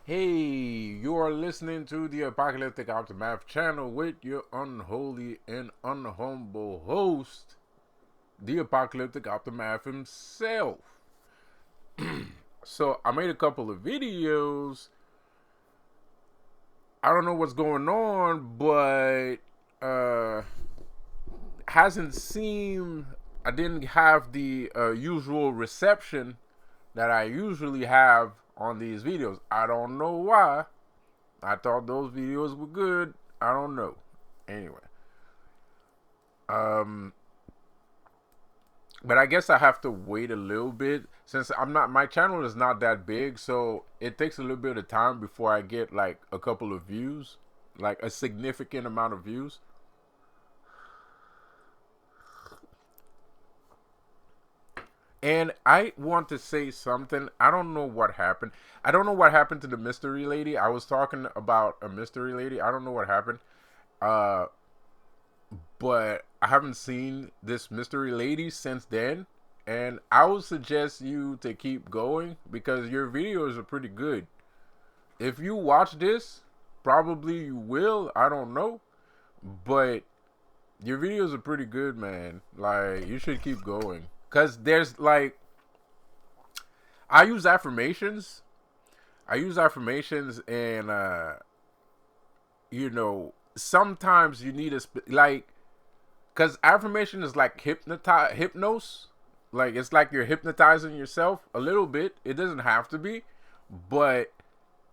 Hey, you are listening to the Apocalyptic Aftermath channel with your unholy and unhumble host, the Apocalyptic Aftermath himself. So, I made a couple of videos. I don't know what's going on, but uh hasn't seemed I didn't have the usual reception that I usually have on these videos. I don't know why. I thought those videos were good. I don't know. Anyway, um, but I guess I have to wait a little bit since my channel is not that big, so it takes a little bit of time before I get like a couple of views, like a significant amount of views. And I want to say something. I don't know what happened. I don't know what happened to the mystery lady. I was talking about a mystery lady. I don't know what happened. Uh, but I haven't seen this mystery lady since then. And I would suggest you to keep going because your videos are pretty good. If you watch this, probably you will. I don't know. But your videos are pretty good, man. Like, you should keep going. Because there's like, I use affirmations. I use affirmations and, sometimes you need like, because affirmation is like hypnos. Like it's like you're hypnotizing yourself a little bit. It doesn't have to be, but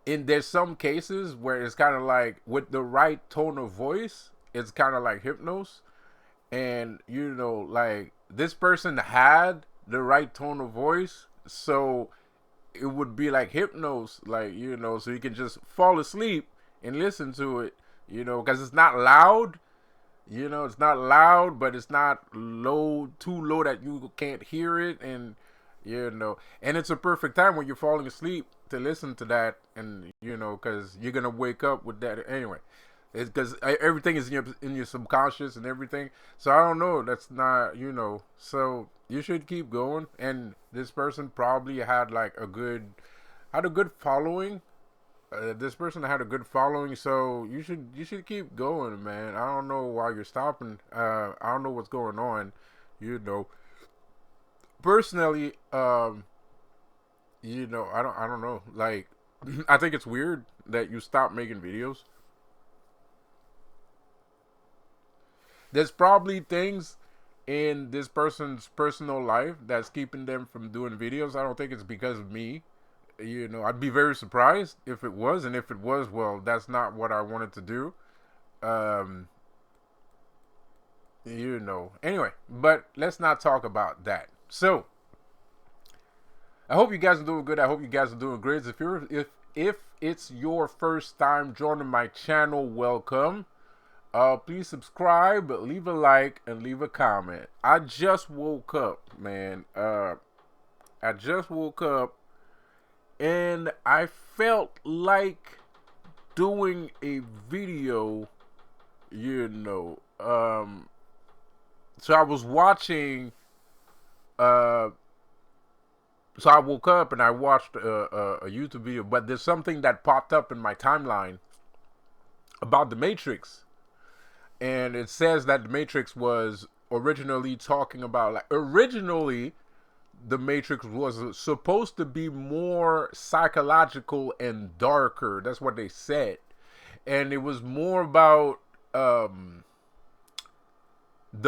there's some cases where it's kind of like with the right tone of voice, it's kind of like hypnos. And like this person had the right tone of voice, so it would be like hypnos, like so you can just fall asleep and listen to it, because it's not loud. It's not loud, but it's not low, too low that you can't hear it, and and it's a perfect time when you're falling asleep to listen to that, and because you're gonna wake up with that anyway. It's because everything is in your subconscious and everything. So I don't know. That's not So you should keep going. And this person probably had a good following. This person had a good following, so you should keep going, man. I don't know why you're stopping. I don't know what's going on. You know, personally, I don't know. Like, I think it's weird that you stop making videos. There's probably things in this person's personal life that's keeping them from doing videos. I don't think it's because of me. I'd be very surprised if it was, and if it was, well, that's not what I wanted to do. Um, Anyway, but let's not talk about that. So, I hope you guys are doing good. I hope you guys are doing great. If it's your first time joining my channel, welcome. Please subscribe, leave a like, and leave a comment. I just woke up, man. I just woke up, and I felt like doing a video. You know, so I was watching. Uh, so I woke up and I watched a YouTube video, but there's something that popped up in my timeline about the Matrix, and it says that the Matrix was originally talking about like originally the Matrix was supposed to be more psychological and darker. That's what they said, and it was more about the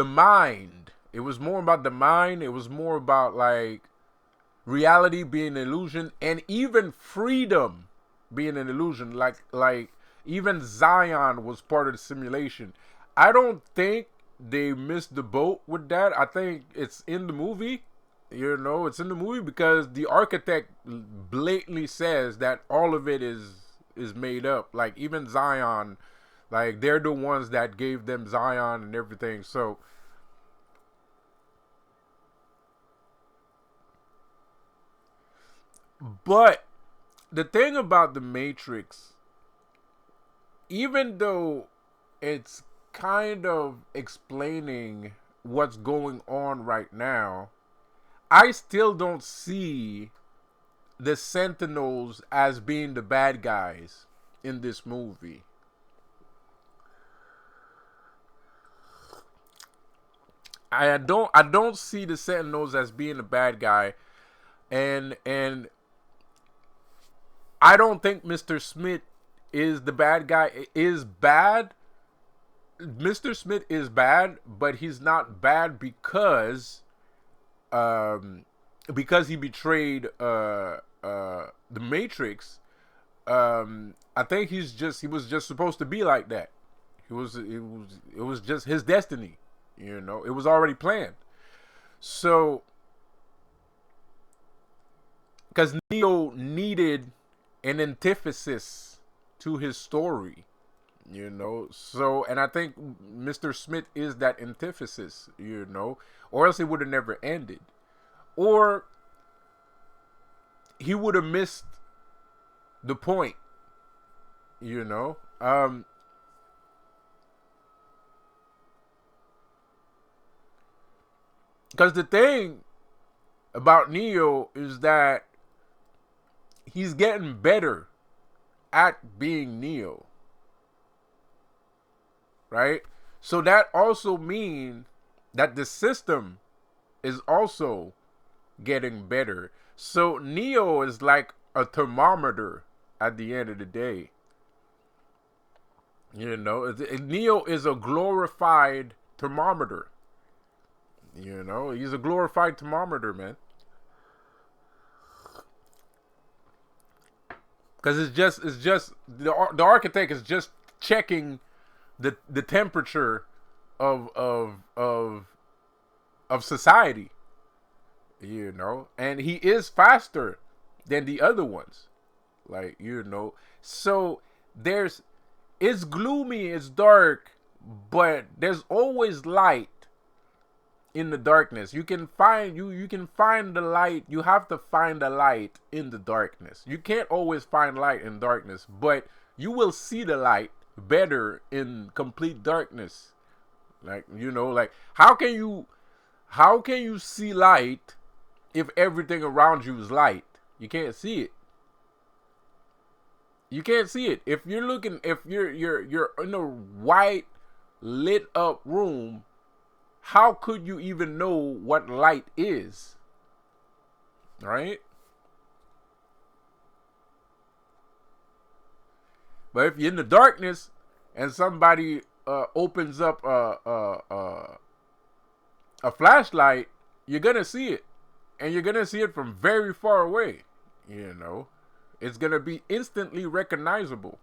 mind. It was more about the mind. It was more about like reality being an illusion, and even freedom being an illusion. Like even Zion was part of the simulation. I don't think they missed the boat with that. I think it's in the movie. It's in the movie because the architect blatantly says that all of it is made up. Like even Zion, like they're the ones that gave them Zion and everything. So, but the thing about the Matrix, even though it's kind of explaining what's going on right now, I still don't see the Sentinels as being the bad guys in this movie. I don't see the Sentinels as being the bad guy, and I don't think Mr. Smith is the bad guy. Is bad. Mr. Smith is bad, but he's not bad um because he betrayed the Matrix. I think he was just supposed to be like that. It was just his destiny. It was already planned. So, because Neo needed an antithesis to his story, So, and I think Mr. Smith is that antithesis, or else it would have never ended, or he would have missed the point, you know. Because the thing about Neo is that he's getting better at being Neo, right? So that also means that the system is also getting better. So Neo is like a thermometer at the end of the day. Neo is a glorified thermometer. He's a glorified thermometer, man. Because it's just the architect is just checking the temperature of society, and he is faster than the other ones, so it's gloomy, it's dark, but there's always light in the darkness. You can find the light. You have to find the light in the darkness. You can't always find light in darkness, but you will see the light better in complete darkness. How can you see light if everything around you is light? You can't see it. You can't see it. If you're in a white lit up room, how could you even know what light is? Right? But if you're in the darkness and somebody opens up a flashlight, you're gonna see it, and you're gonna see it from very far away. It's gonna be instantly recognizable.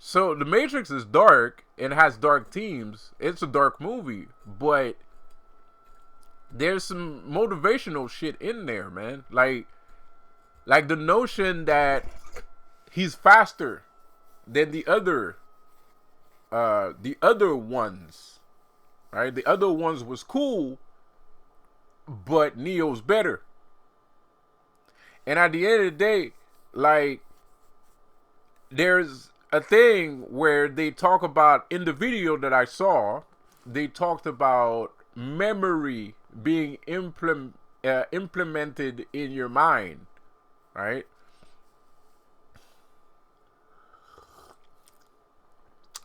So The Matrix is dark and has dark themes. It's a dark movie, but there's some motivational shit in there, man. Like the notion that he's faster than the other ones, right? The other ones was cool, but Neo's better. And at the end of the day, there's a thing where they talk about, in the video that I saw, they talked about memory being implemented in your mind, right?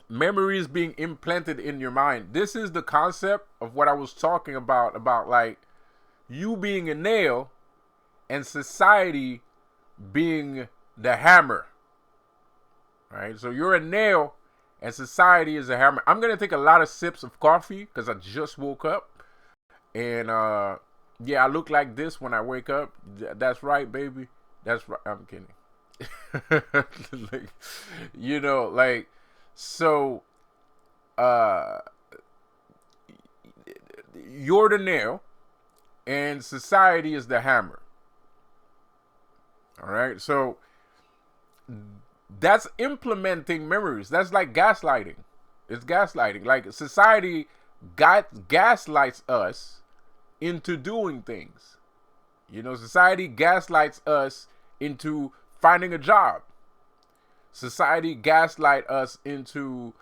Memories being implanted in your mind. This is the concept of what I was talking about like you being a nail and society being the hammer. Right? So you're a nail and society is a hammer. I'm going to take a lot of sips of coffee because I just woke up. And yeah, I look like this when I wake up. That's right, baby. That's right. I'm kidding. So you're the nail and society is the hammer. All right? So that's implementing memories. That's like gaslighting. It's gaslighting. Like society gaslights us into doing things. Society gaslights us into finding a job. Society gaslight us into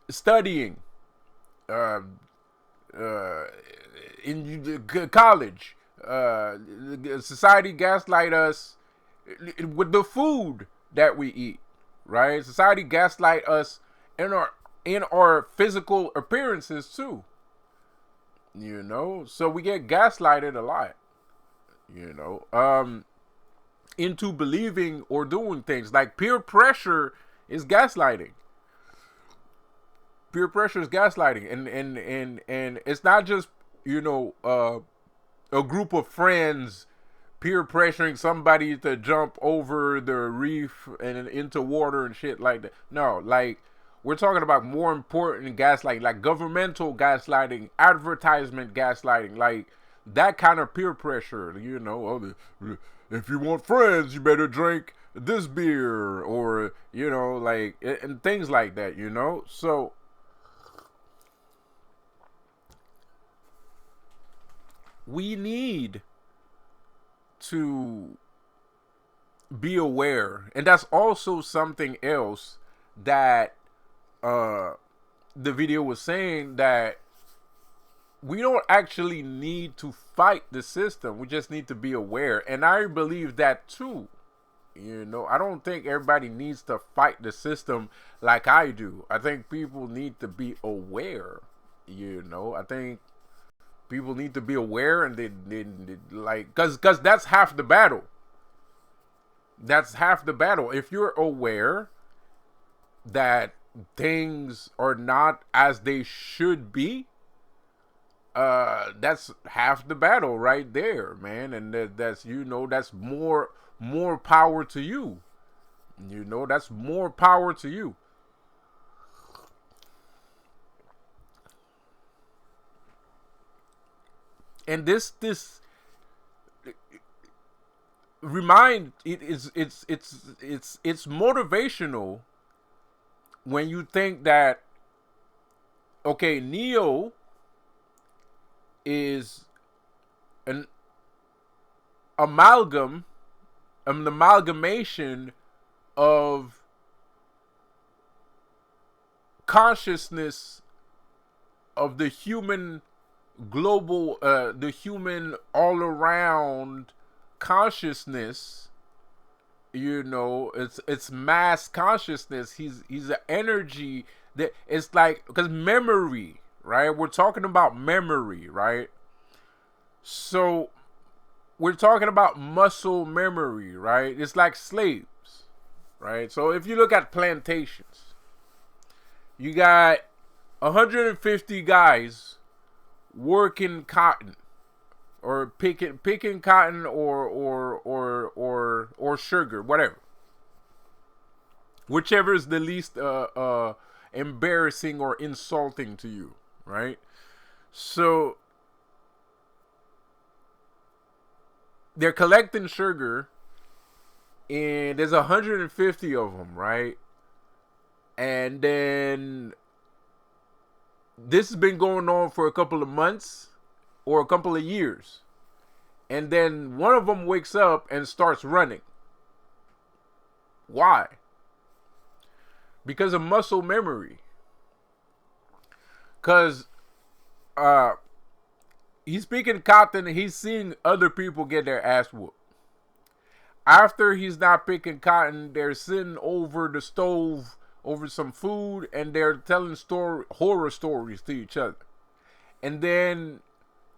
studying in college, Society gaslight us with the food that we eat, right? Society gaslight us in our physical appearances too. So we get gaslighted a lot. Into believing or doing things like peer pressure is gaslighting. Peer pressure is gaslighting, and it's not just a group of friends peer pressuring somebody to jump over the reef and into water and shit like that. No, like we're talking about more important gaslighting, like governmental gaslighting, advertisement gaslighting, like that kind of peer pressure. If you want friends, you better drink this beer, or like, and things like that. So we need to be aware, and that's also something else that the video was saying, that we don't actually need to fight the system. We just need to be aware, and I believe that too. I don't think everybody needs to fight the system like I do. I think people need to be aware. I think people need to be aware, and they like, because that's half the battle. That's half the battle. If you're aware that things are not as they should be, that's half the battle right there, man. And that's that's more power to you. That's more power to you. And this remind it is it's motivational when you think that, okay, Neo is an amalgamation of consciousness of the human global, the human all around consciousness. It's mass consciousness. He's an energy that, it's like, because memory, right? We're talking about memory, right? So we're talking about muscle memory, right? It's like slaves, right? So if you look at plantations, you got 150 guys working cotton, or picking cotton, or sugar, whatever, whichever is the least embarrassing or insulting to you, right? So they're collecting sugar, and there's 150 of them, right? And then this has been going on for a couple of months or a couple of years. And then one of them wakes up and starts running. Why? Because of muscle memory. Because he's picking cotton and he's seeing other people get their ass whooped. After he's not picking cotton, they're sitting over the stove over some food, and they're telling horror stories to each other. And then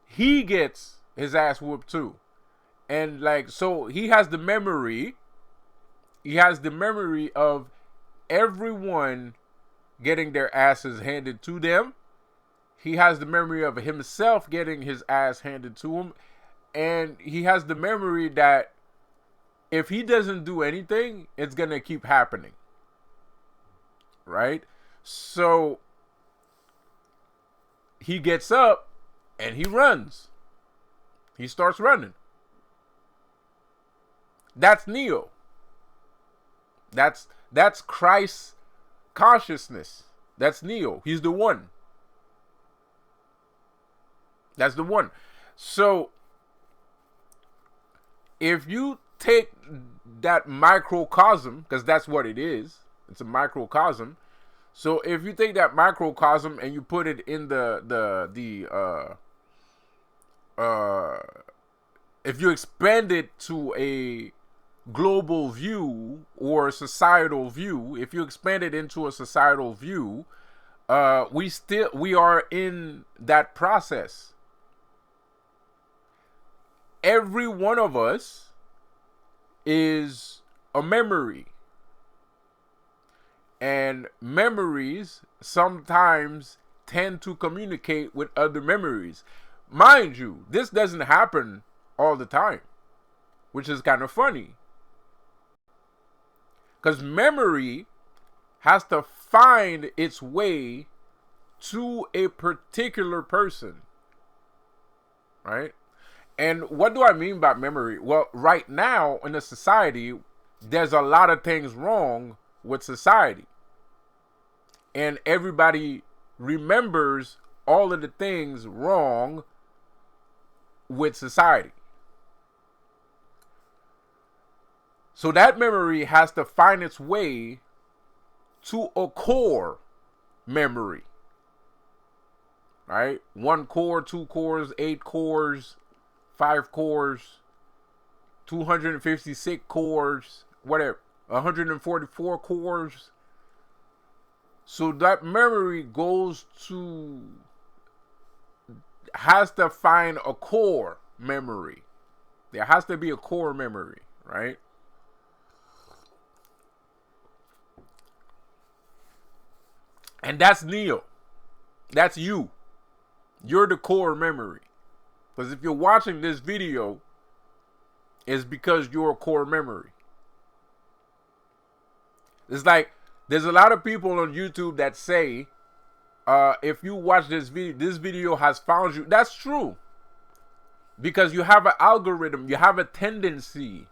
he gets his ass whooped too. And like, so he has the memory. He has the memory of everyone getting their asses handed to them. He has the memory of himself getting his ass handed to him. And he has the memory that if he doesn't do anything, it's going to keep happening. Right? So he gets up and he runs. He starts running. That's Neo. That's Christ's consciousness. That's Neo. He's the one. That's the one. So if you take that microcosm, because that's what it is, it's a microcosm. So if you take that microcosm and you put it in the if you expand it to a global view or a societal view, if you expand it into a societal view, we are in that process. Every one of us is a memory. And memories sometimes tend to communicate with other memories. Mind you, this doesn't happen all the time, which is kind of funny. Because memory has to find its way to a particular person, right? And what do I mean by memory? Well, right now in the society, there's a lot of things wrong with society. And everybody remembers all of the things wrong with society. So that memory has to find its way to a core memory. Right? 1 core, 2 cores, 8 cores, 5 cores, 256 cores, whatever, 144 cores. So that memory has to find a core memory. There has to be a core memory, right? And that's Neo. That's you. You're the core memory. Because if you're watching this video, it's because you're a core memory. It's like, there's a lot of people on YouTube that say, if you watch this video has found you. That's true. Because you have an algorithm, you have a tendency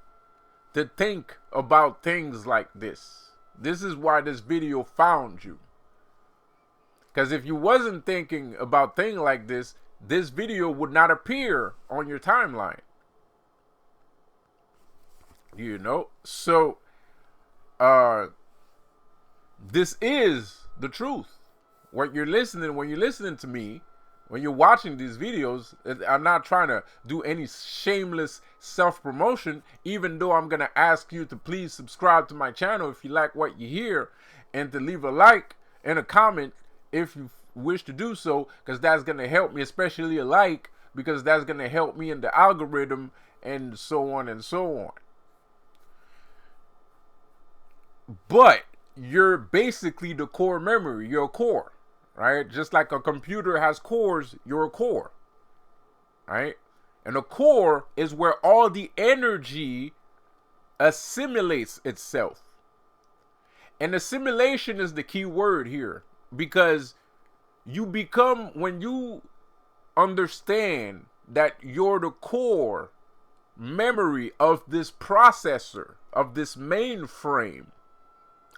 to think about things like this. This is why this video found you. Because if you wasn't thinking about things like this video would not appear on your timeline. You know? So, this is the truth. When you're listening to me, when you're watching these videos, I'm not trying to do any shameless self-promotion, even though I'm going to ask you to please subscribe to my channel if you like what you hear, and to leave a like and a comment if you wish to do so, because that's going to help me, especially a like, because that's going to help me in the algorithm, and so on and so on. But you're basically the core memory. You're a core, right? Just like a computer has cores, you're a core, right? And a core is where all the energy assimilates itself. And assimilation is the key word here, because you become, when you understand that you're the core memory of this processor, of this mainframe,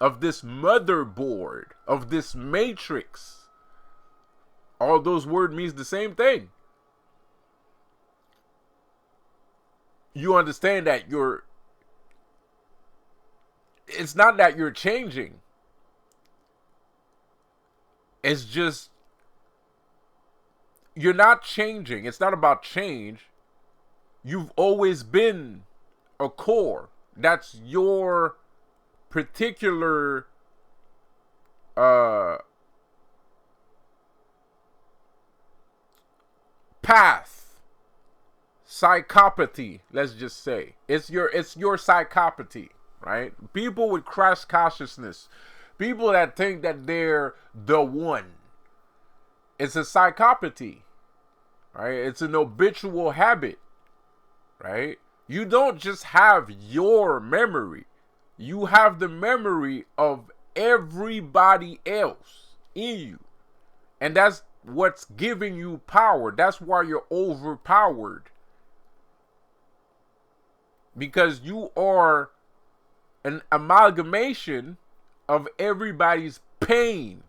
of this motherboard, of this matrix. All those words means the same thing. You understand that it's not that you're changing. It's just, you're not changing. It's not about change. You've always been a core. That's your particular path, psychopathy, let's just say. It's your psychopathy, right? People with crash consciousness, people that think that they're the one, it's a psychopathy, right? It's an habitual habit, right? You don't just have your memory. You have the memory of everybody else in you. And that's what's giving you power. That's why you're overpowered. Because you are an amalgamation of everybody's pain.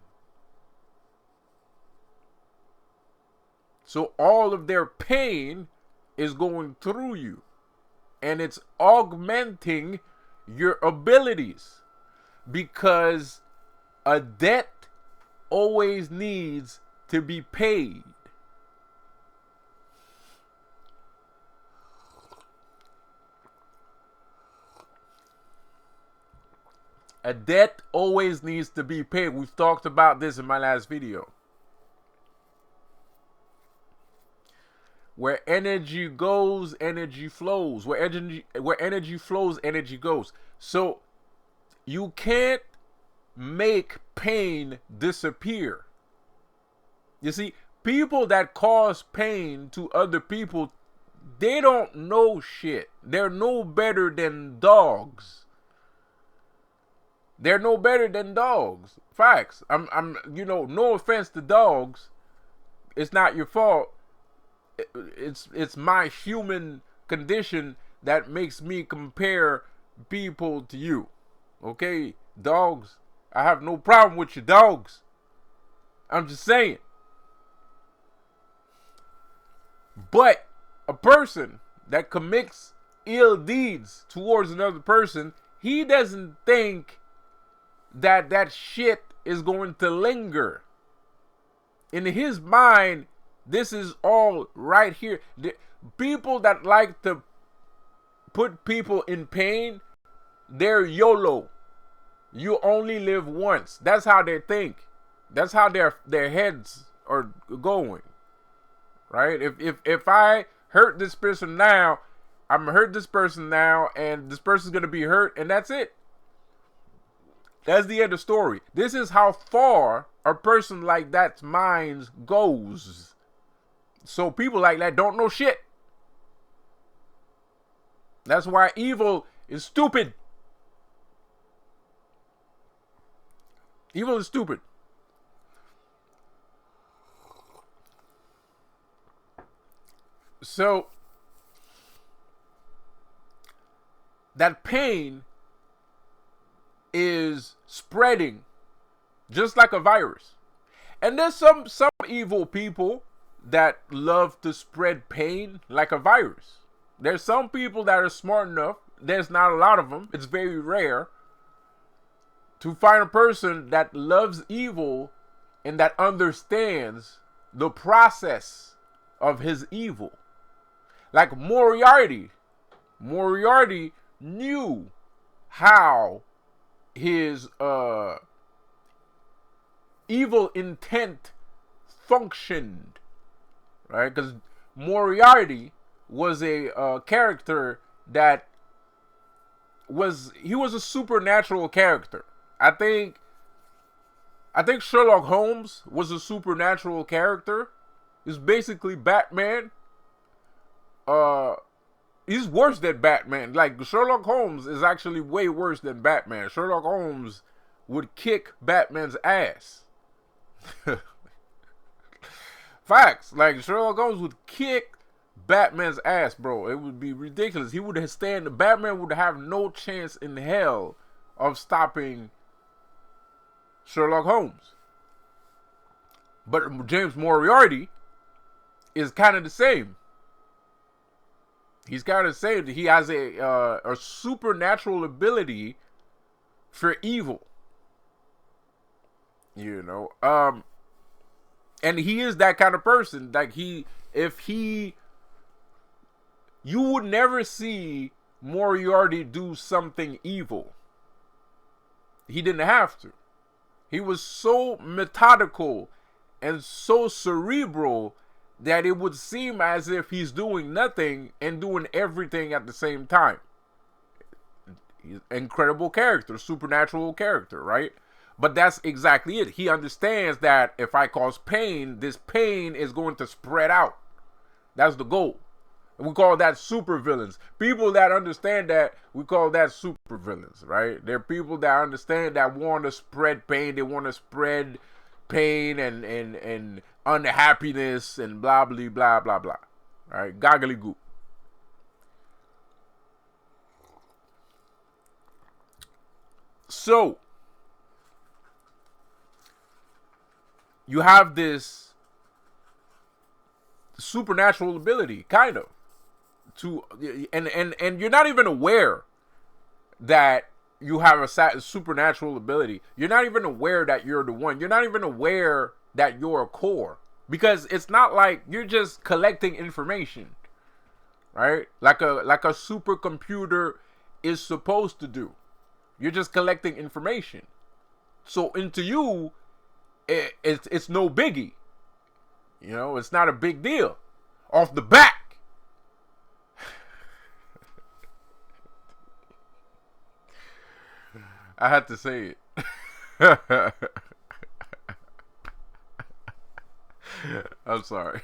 So all of their pain is going through you. And it's augmenting your abilities, because a debt always needs to be paid. A debt always needs to be paid. We've talked about this in my last video. Where energy goes, energy flows. Where energy flows, energy goes. So you can't make pain disappear. You see, people that cause pain to other people, they don't know shit. They're no better than dogs. They're no better than dogs. Facts. No offense to dogs. It's not your fault. It's my human condition that makes me compare people to you. Okay, dogs. I have no problem with your dogs. I'm just saying. But a person that commits ill deeds towards another person, he doesn't think that shit is going to linger. In his mind, this is all right here. The people that like to put people in pain, they're YOLO. You only live once. That's how they think. That's how their heads are going. Right? If I hurt this person now, I'm gonna hurt this person now, and this person's gonna be hurt, and that's it. That's the end of the story. This is how far a person like that's mind goes. So people like that don't know shit. That's why evil is stupid. Evil is stupid. So that pain is spreading just like a virus. And there's some evil people that love to spread pain like a virus. There's some people that are smart enough, there's not a lot of them, it's very rare, to find a person that loves evil and that understands the process of his evil. Like Moriarty. Moriarty knew how his evil intent functioned, right? Because Moriarty was a character that was a supernatural character. I think Sherlock Holmes was a supernatural character. He's basically Batman. He's worse than Batman. Like, Sherlock Holmes is actually way worse than Batman. Sherlock Holmes would kick Batman's ass. Facts. Like, Sherlock Holmes would kick Batman's ass, bro. It would be ridiculous. Batman would have no chance in hell of stopping Sherlock Holmes. But James Moriarty is kind of the same. He's kind of saying that he has a supernatural ability for evil. You know, and he is that kind of person. Like, you would never see Moriarty do something evil. He didn't have to. He was so methodical and so cerebral that it would seem as if he's doing nothing and doing everything at the same time. He's an incredible character, supernatural character, right? But that's exactly it. He understands that if I cause pain, this pain is going to spread out. That's the goal. And we call that supervillains. People that understand that, we call that supervillains, right? They're people that understand that want to spread pain. They want to spread pain and unhappiness and blah blah blah blah blah. Right? Goggly goop. So you have this supernatural ability, kind of, to and you're not even aware that you have a supernatural ability. You're not even aware that you're the one. You're not even aware that you're a core, because it's not like you're just collecting information, right? Like a supercomputer is supposed to do. You're just collecting information. So into you, it's no biggie. You know, it's not a big deal. Off the back. I had to say it. I'm sorry.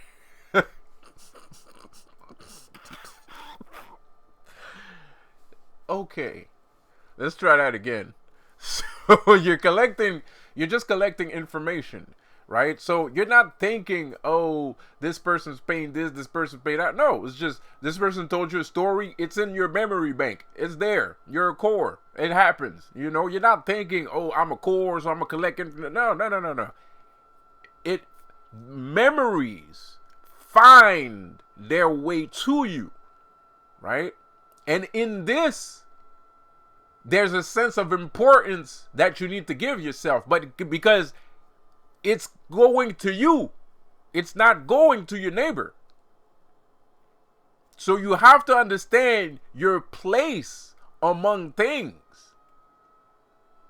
Okay. Let's try that again. So you're just collecting information, right? So you're not thinking, oh, this person's paying this person's paying that. No, it's just this person told you a story. It's in your memory bank. It's there. You're a core. It happens. You know, you're not thinking, oh, I'm a core, so I'm a collecting. No. Memories find their way to you, right? And in this, there's a sense of importance that you need to give yourself, but because it's going to you, it's not going to your neighbor. So you have to understand your place among things.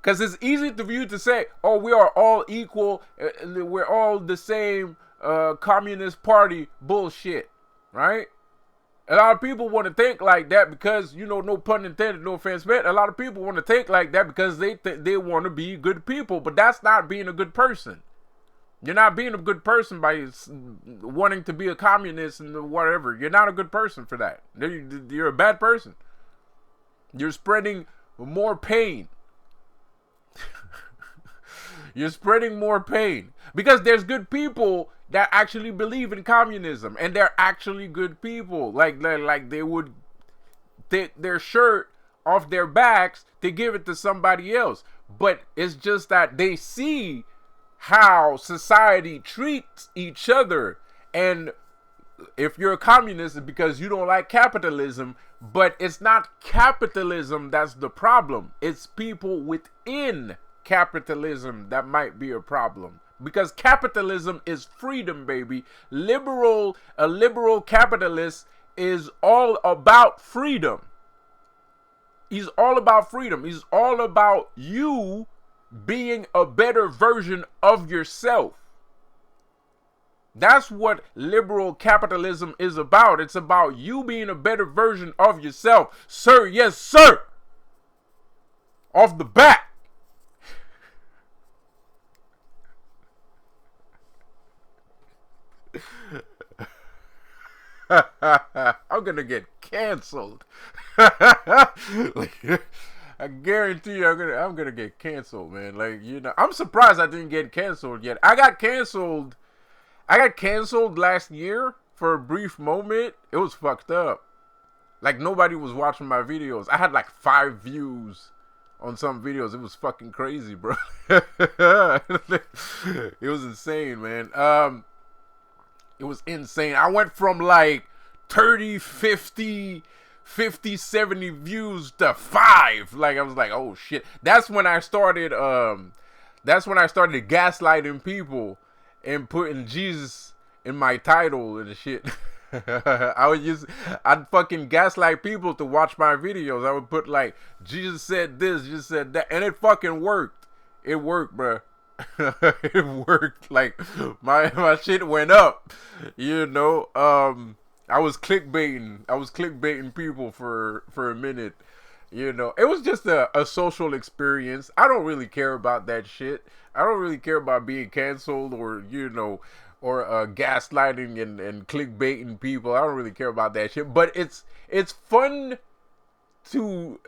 Because it's easy for you to say, oh, we are all equal, we're all the same communist party bullshit, right? A lot of people want to think like that because, you know, no pun intended, no offense meant. A lot of people want to think like that because they want to be good people, but that's not being a good person. You're not being a good person by wanting to be a communist and whatever. You're not a good person for that. You're a bad person. You're spreading more pain. You're spreading more pain because there's good people that actually believe in communism, and they're actually good people. Like they would take their shirt off their backs to give it to somebody else. But it's just that they see how society treats each other. And if you're a communist, it's because you don't like capitalism. But it's not capitalism that's the problem. It's people within capitalism that might be a problem. Because capitalism is freedom, baby. A liberal capitalist is all about freedom. He's all about freedom. He's all about you being a better version of yourself. That's what liberal capitalism is about. It's about you being a better version of yourself. Sir, yes, sir. Off the bat. I'm gonna get canceled. Like, I guarantee you, I'm gonna get canceled, man. Like, you know, I'm surprised I didn't get canceled yet. I got canceled last year for a brief moment. It was fucked up. Like, nobody was watching my videos. I had like 5 views on some videos. It was fucking crazy, bro. It was insane, man. It was insane. I went from like 30, 50, 70 views to 5. Like, I was like, oh shit. That's when I started gaslighting people and putting Jesus in my title and shit. I'd fucking gaslight people to watch my videos. I would put like, Jesus said this, Jesus said that, and it fucking worked. It worked, bruh. It worked. Like, my shit went up, you know. I was clickbaiting people for a minute, you know. It was just a social experience. I don't really care about that shit. I don't really care about being canceled or, you know, or gaslighting and clickbaiting people. I don't really care about that shit. But it's fun to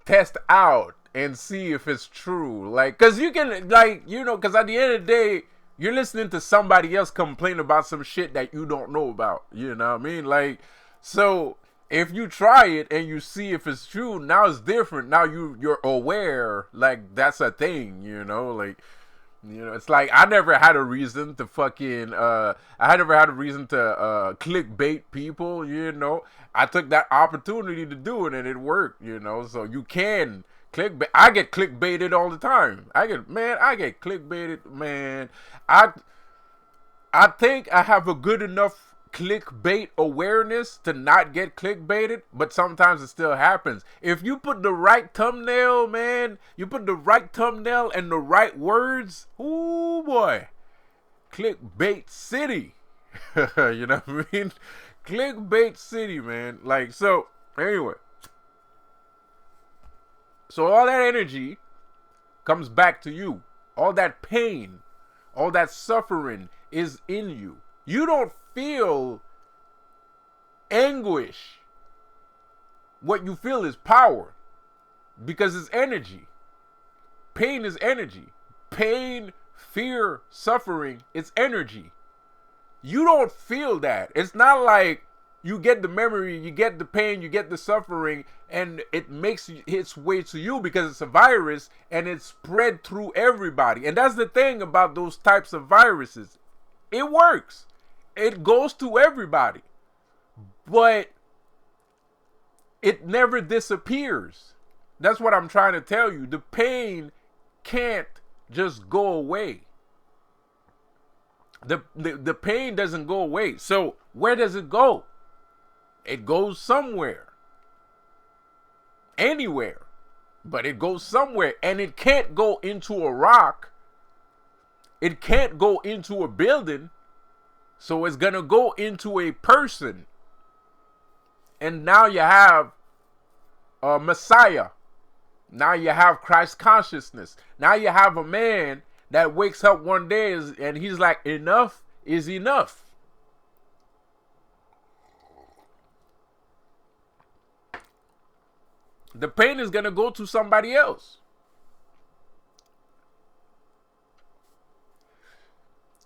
test out and see if it's true. Like, cause you can, like, you know, cause at the end of the day, you're listening to somebody else complain about some shit that you don't know about. You know what I mean? Like, so if you try it and you see if it's true, now it's different. Now you're aware, like, that's a thing, you know, like, you know, it's like I never had a reason to clickbait people, you know. I took that opportunity to do it and it worked, you know. So you can clickbait. I get clickbaited all the time. I get clickbaited, man. I think I have a good enough clickbait awareness to not get clickbaited, but sometimes it still happens. If you put the right thumbnail, man, you put the right thumbnail and the right words, ooh boy, clickbait city. You know what I mean? Clickbait city, man. Like, so anyway, so all that energy comes back to you. All that pain, all that suffering is in you. You don't feel anguish. What you feel is power, because it's energy. Pain is energy. Pain, fear, suffering, it's energy. You don't feel that. It's not like you get the memory, you get the pain, you get the suffering, and it makes its way to you because it's a virus and it's spread through everybody. And that's the thing about those types of viruses. It works. It goes to everybody. But it never disappears. That's what I'm trying to tell you. The pain can't just go away. The pain doesn't go away. So where does it go? It goes somewhere. Anywhere. But it goes somewhere. And it can't go into a rock. It can't go into a building. So it's going to go into a person. And now you have a Messiah. Now you have Christ consciousness. Now you have a man that wakes up one day and he's like, enough is enough. The pain is going to go to somebody else.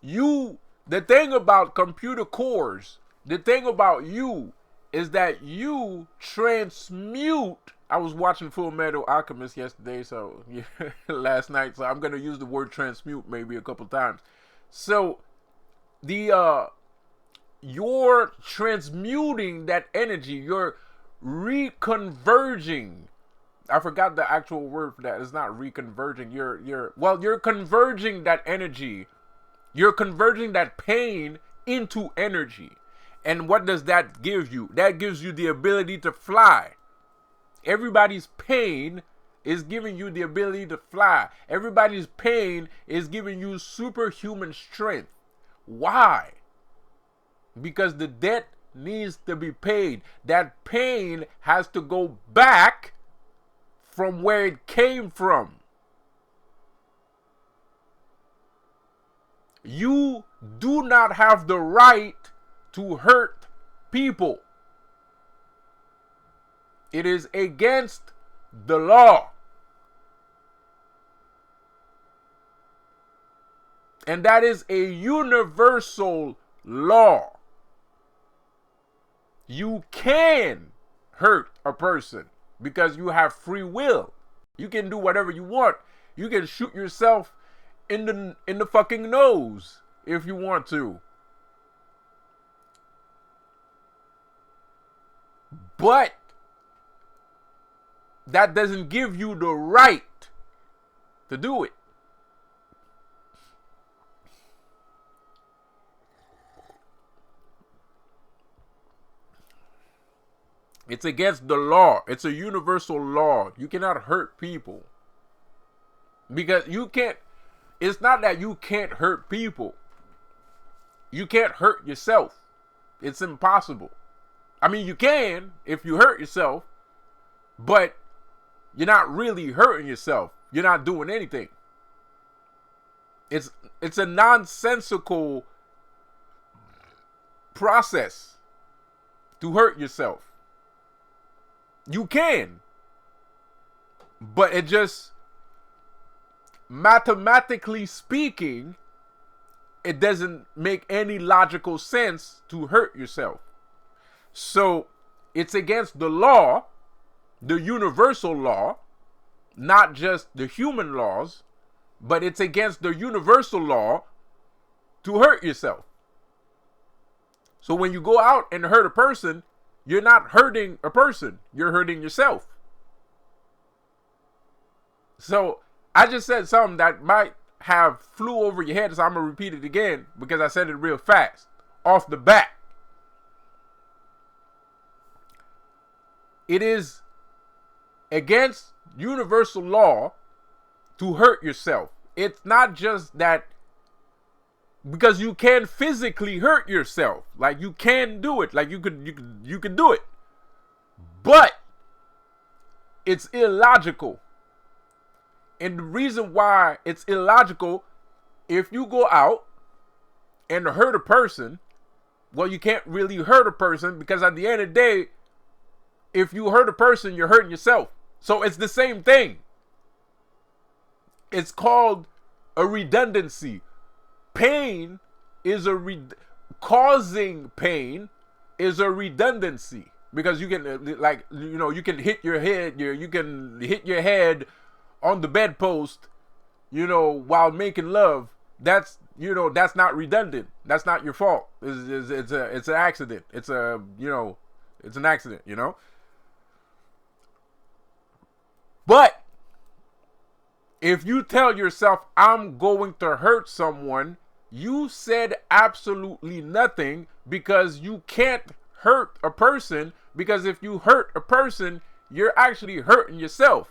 The thing about computer cores, the thing about you is that you transmute. I was watching Full Metal Alchemist yesterday, so last night, so I'm going to use the word transmute maybe a couple times. So you're transmuting that energy, you're reconverging. I forgot the actual word for that. It's not reconverging. You're converging that energy. You're converging that pain into energy. And what does that give you? That gives you the ability to fly. Everybody's pain is giving you the ability to fly. Everybody's pain is giving you superhuman strength. Why? Because the debt needs to be paid. That pain has to go back from where it came from. You do not have the right to hurt people. It is against the law. And that is a universal law. You can hurt a person because you have free will. You can do whatever you want. You can shoot yourself in the fucking nose if you want to. But that doesn't give you the right to do it. It's against the law. It's a universal law. You cannot hurt people. Because you can't. It's not that you can't hurt people. You can't hurt yourself. It's impossible. I mean, you can if you hurt yourself. But you're not really hurting yourself. You're not doing anything. It's a nonsensical process to hurt yourself. You can. But it just, mathematically speaking, it doesn't make any logical sense to hurt yourself. So it's against the law, the universal law, not just the human laws, but it's against the universal law to hurt yourself. So when you go out and hurt a person, you're not hurting a person, you're hurting yourself. So I just said something that might have flew over your head, so I'm going to repeat it again because I said it real fast off the bat. It is against universal law to hurt yourself. It's not just that, because you can physically hurt yourself. Like, you can do it. Like, you could do it. But it's illogical. And the reason why it's illogical, if you go out and hurt a person, well, you can't really hurt a person, because at the end of the day, if you hurt a person, you're hurting yourself. So it's the same thing. It's called a redundancy. Pain is causing pain is a redundancy, because you can, like, you can hit your head, you can hit your head on the bedpost, while making love. That's not redundant. That's not your fault. It's an accident. It's an accident. But if you tell yourself, I'm going to hurt someone, you said absolutely nothing, because you can't hurt a person, because if you hurt a person, you're actually hurting yourself.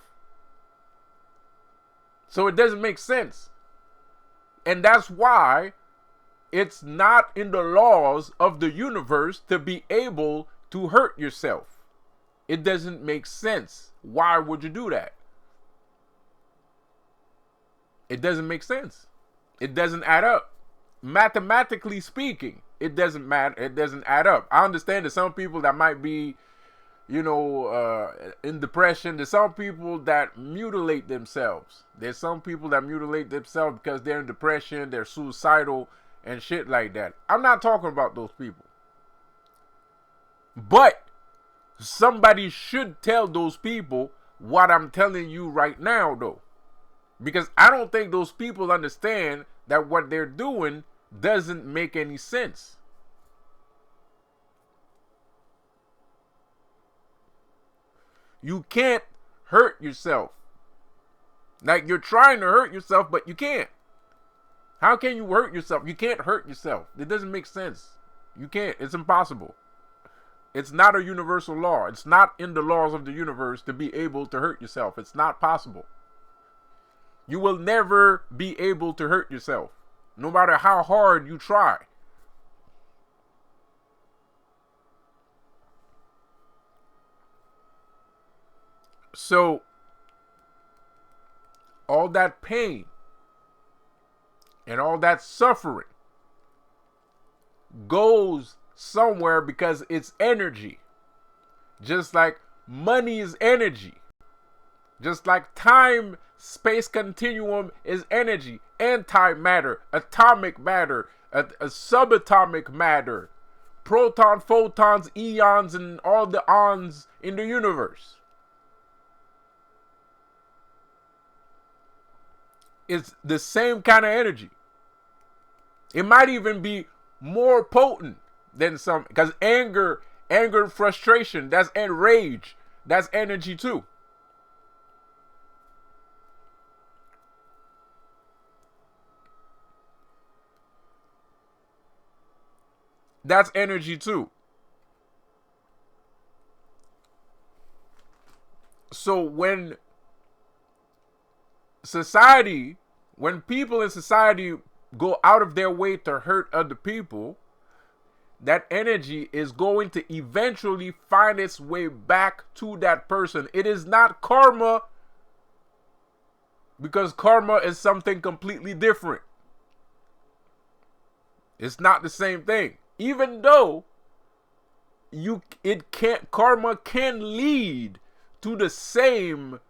So it doesn't make sense. And that's why it's not in the laws of the universe to be able to hurt yourself. It doesn't make sense. Why would you do that? It doesn't make sense. It doesn't add up. Mathematically speaking, it doesn't matter. It doesn't add up. I understand that some people that might be, in depression. There's some people that mutilate themselves. There's some people that mutilate themselves because they're in depression, they're suicidal, and shit like that. I'm not talking about those people. But somebody should tell those people what I'm telling you right now, though. Because I don't think those people understand that what they're doing doesn't make any sense. You can't hurt yourself. Like, you're trying to hurt yourself, but you can't. How can you hurt yourself? You can't hurt yourself. It doesn't make sense. You can't. It's impossible. It's not a universal law. It's not in the laws of the universe to be able to hurt yourself. It's not possible. You will never be able to hurt yourself, no matter how hard you try. So, all that pain and all that suffering goes somewhere because it's energy. Just like money is energy. Just like time, space continuum is energy. Antimatter, atomic matter, a subatomic matter, proton, photons, eons, and all the ons in the universe. It's the same kind of energy. It might even be more potent than some, because anger, frustration, and rage, that's energy too. That's energy too. So when people in society go out of their way to hurt other people, that energy is going to eventually find its way back to that person. It is not karma, because karma is something completely different. It's not the same thing. Even though karma can lead to the same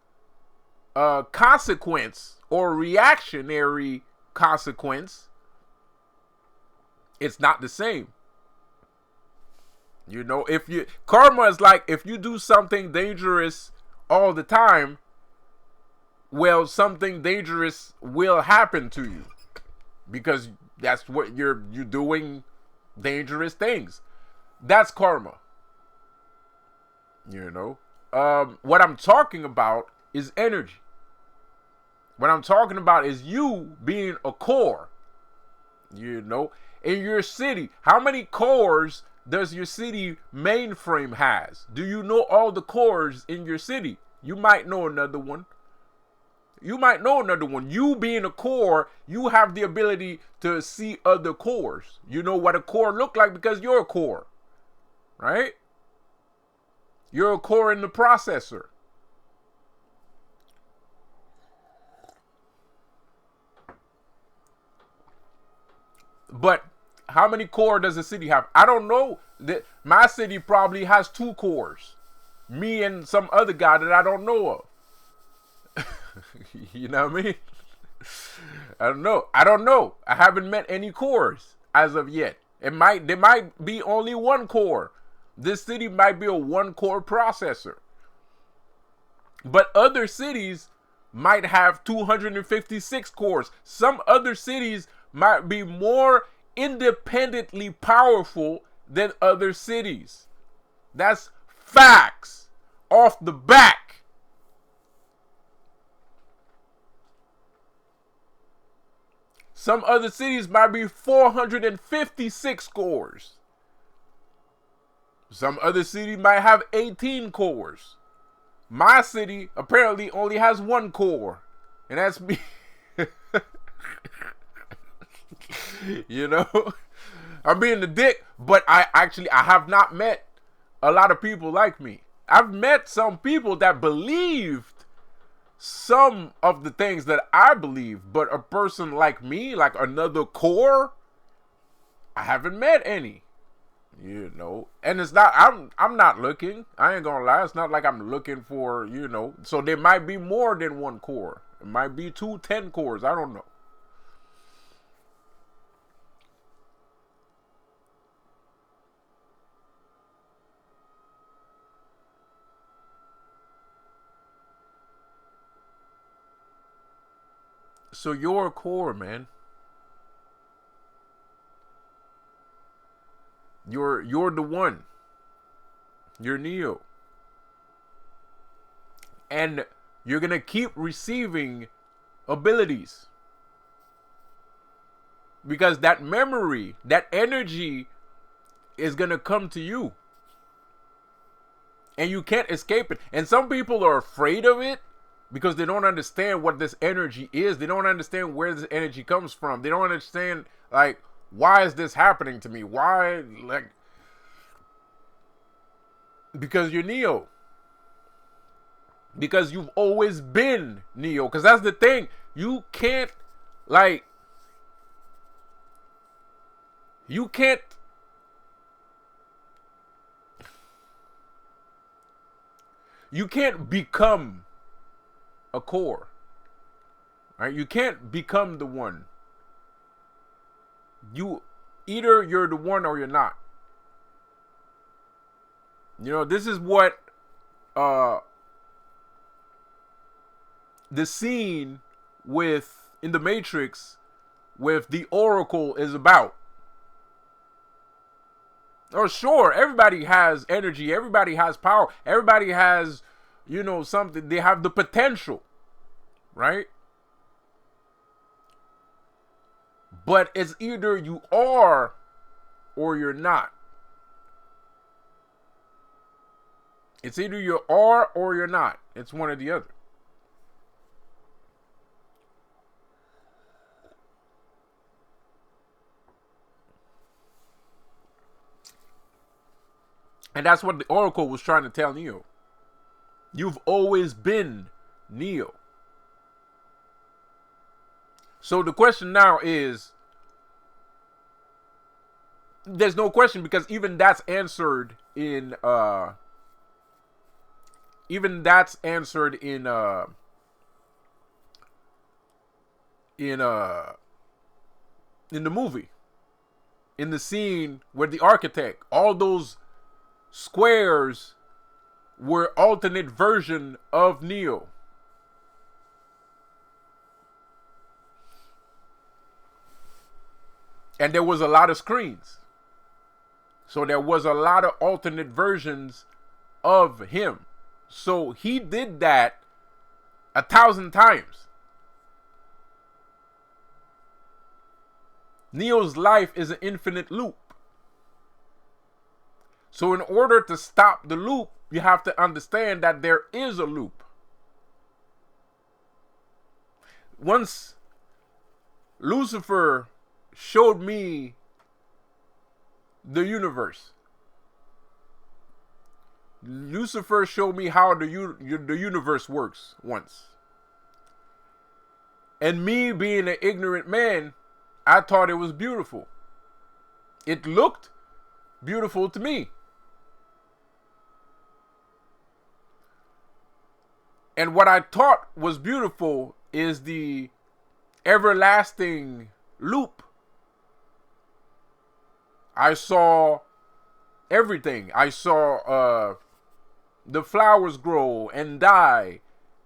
consequence or reactionary consequence, it's not the same. Karma is like, if you do something dangerous all the time, well, something dangerous will happen to you, because that's what you're doing, dangerous things. That's karma. What I'm talking about is energy. What I'm talking about is you being a core. In your city, how many cores does your city mainframe has? Do you know all the cores in your city? You might know another one. You might know another one. You being a core, you have the ability to see other cores. You know what a core look like because you're a core, right? You're a core in the processor. But how many core does a city have? I don't know. My city probably has 2 cores. Me and some other guy that I don't know of. You know what I mean? I don't know. I haven't met any cores as of yet. There might be only 1 core. This city might be a 1 core processor. But other cities might have 256 cores. Some other cities might be more independently powerful than other cities. That's facts off the back. Some other cities might be 456 cores. Some other city might have 18 cores. My city apparently only has 1 core, and that's me. You know, I'm being the dick, but I have not met a lot of people like me. I've met some people that believed some of the things that I believe, but a person like me, like another core, I haven't met any. You know, and it's not, I'm not looking. I ain't gonna lie. It's not like I'm looking for, you know, so there might be more than 1 core. It might be 2 10 cores. I don't know. So you're a core, man. You're the one. You're Neo. And you're gonna keep receiving abilities. Because that memory, that energy is gonna come to you. And you can't escape it. And some people are afraid of it because they don't understand what this energy is. They don't understand where this energy comes from. They don't understand, like, why is this happening to me? Why, like, because you're Neo. Because you've always been Neo. Because that's the thing. You can't, like, you can't become a core. Right? You can't become the one. Either you're the one or you're not. You know, this is what the scene with in the Matrix with the Oracle is about. Oh, sure, everybody has energy, everybody has power, everybody has, you know, something. They have the potential, right? But it's either you are or you're not. It's either you are or you're not. It's one or the other. And that's what the Oracle was trying to tell Neo. You've always been Neo. So the question now is, there's no question because even that's answered in the movie, in the scene where the architect, all those squares were alternate version of Neo. And there was a lot of screens. So there was a lot of alternate versions of him. So he did that 1,000 times. Neo's life is an infinite loop. So in order to stop the loop, you have to understand that there is a loop. Once Lucifer showed me the universe, Lucifer showed me how the universe works once. And me being an ignorant man, I thought it was beautiful. It looked beautiful to me. And what I thought was beautiful is the everlasting loop. I saw everything. I saw the flowers grow and die,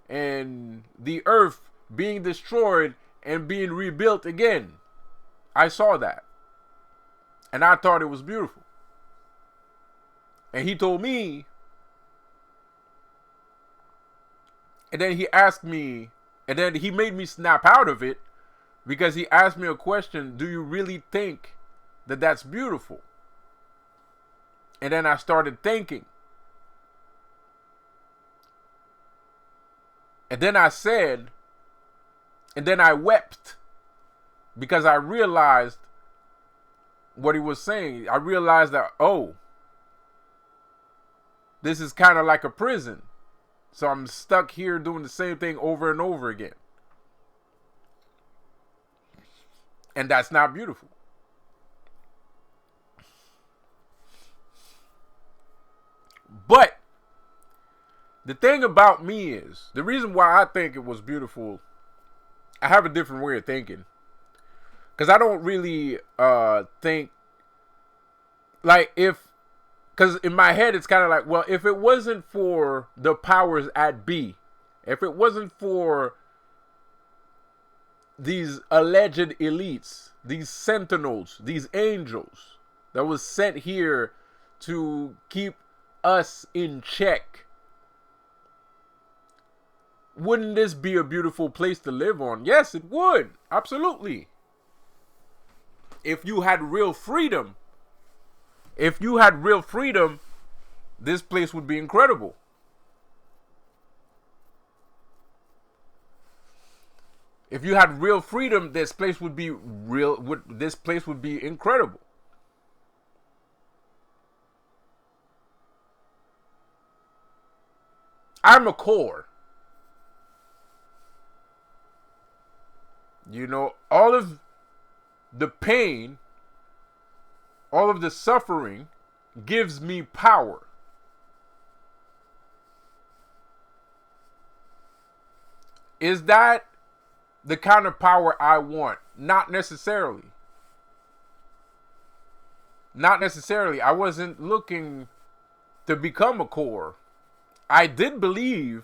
and the earth being destroyed and being rebuilt again. I saw that. And I thought it was beautiful. And he told me, and then he asked me, and then he made me snap out of it, because he asked me a question: do you really think that that's beautiful? And then I started thinking. And then I said, and then I wept, because I realized what he was saying. I realized that, oh, this is kind of like a prison. So I'm stuck here doing the same thing over and over again. And that's not beautiful. But the thing about me is, the reason why I think it was beautiful, I have a different way of thinking. Because I don't really think, like, because in my head it's kind of like, well, if it wasn't for the powers at B, if it wasn't for these alleged elites, these sentinels, these angels that was sent here to keep us in check, wouldn't this be a beautiful place to live on? Yes, it would. Absolutely. If you had real freedom, this place would be incredible. If you had real freedom, this place would be incredible. I'm a core. You know, all of the pain, all of the suffering gives me power. Is that the kind of power I want? Not necessarily. Not necessarily. I wasn't looking to become a core. I did believe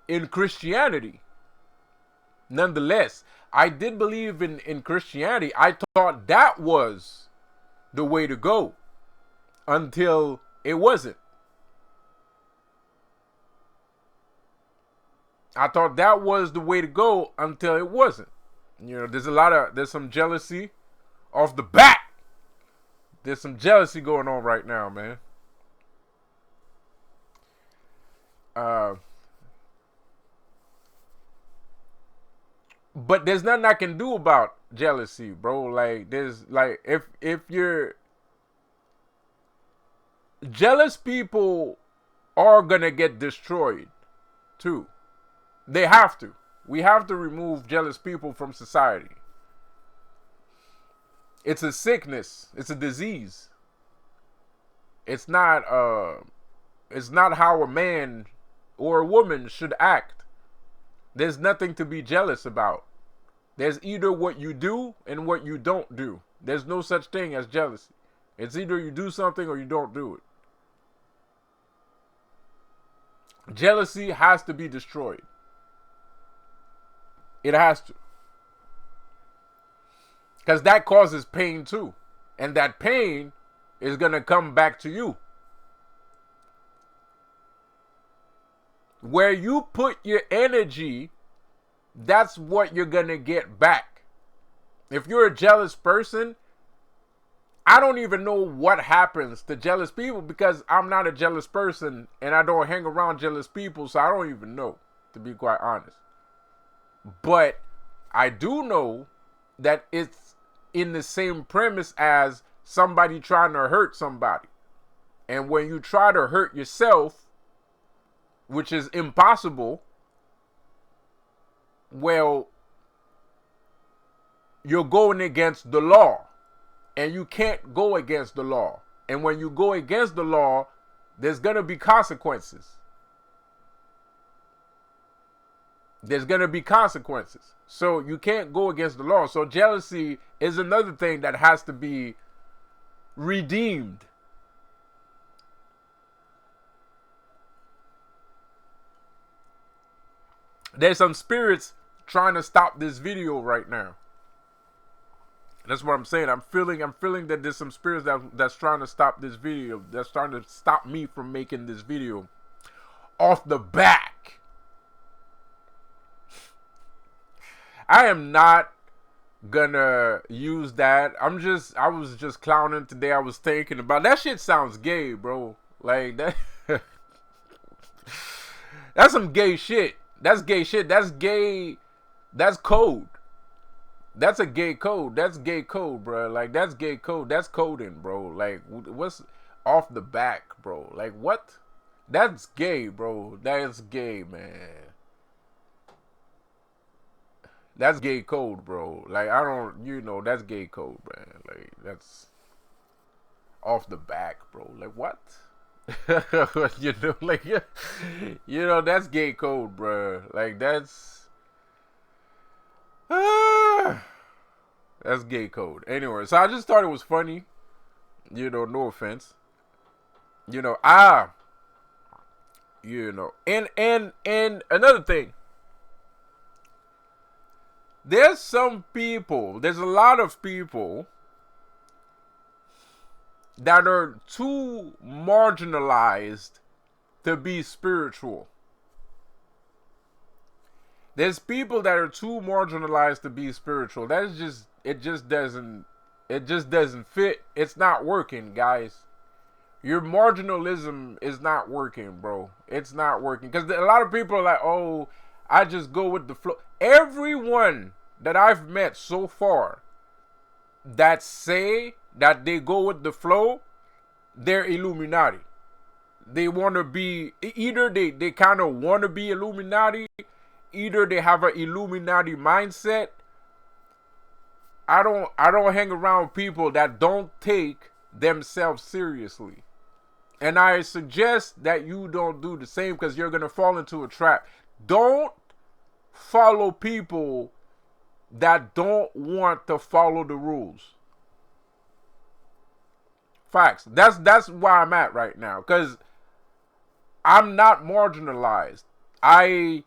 in Christianity. Nonetheless, I did believe in Christianity. I thought that was the way to go until it wasn't. I thought that was the way to go until it wasn't. You know, there's some jealousy off the bat. There's some jealousy going on right now, man. But there's nothing I can do about jealousy, bro. Like, there's like, if you're jealous, people are gonna get destroyed too. They have to. We have to remove jealous people from society. It's a sickness. It's a disease. It's not how a man or a woman should act. There's nothing to be jealous about. There's either what you do and what you don't do. There's no such thing as jealousy. It's either you do something or you don't do it. Jealousy has to be destroyed. It has to. Because that causes pain too. And that pain is going to come back to you. Where you put your energy, that's what you're going to get back. If you're a jealous person I don't even know what happens to jealous people because I'm not a jealous person and I don't hang around jealous people, so I don't even know, to be quite honest. But I do know that it's in the same premise as somebody trying to hurt somebody. And when you try to hurt yourself, which is impossible, well, you're going against the law. And you can't go against the law. And when you go against the law, there's going to be consequences. There's going to be consequences. So you can't go against the law. So jealousy is another thing that has to be redeemed. There's some spirits trying to stop this video right now. That's what I'm saying. I'm feeling that there's some spirits that's trying to stop this video. That's trying to stop me from making this video off the back. I am not gonna use that. I was just clowning today. I was thinking about that shit sounds gay, bro. Like that. That's some gay shit. That's gay shit. That's gay. That's code. That's a gay code. That's gay code, bro. Like, that's gay code. That's coding, bro. Like, what's off the back, bro? Like, what? That's gay, bro. That's gay, man. That's gay code, bro. Like, I don't, that's gay code, man. Like, that's off the back, bro. Like, what? That's gay code, bro. Like, that's gay code. Anyway, so I just thought it was funny. No offense. And another thing. There's a lot of people that are too marginalized to be spiritual. There's people that are too marginalized to be spiritual. It just doesn't fit. It's not working, guys. Your marginalism is not working, bro. It's not working. Because a lot of people are like, oh, I just go with the flow. Everyone that I've met so far that say that they go with the flow, they're Illuminati. They want to be, either they kind of want to be Illuminati, either they have an Illuminati mindset. I don't hang around people that don't take themselves seriously. And I suggest that you don't do the same because you're going to fall into a trap. Don't follow people that don't want to follow the rules. Facts. That's where I'm at right now. Because I'm not marginalized. I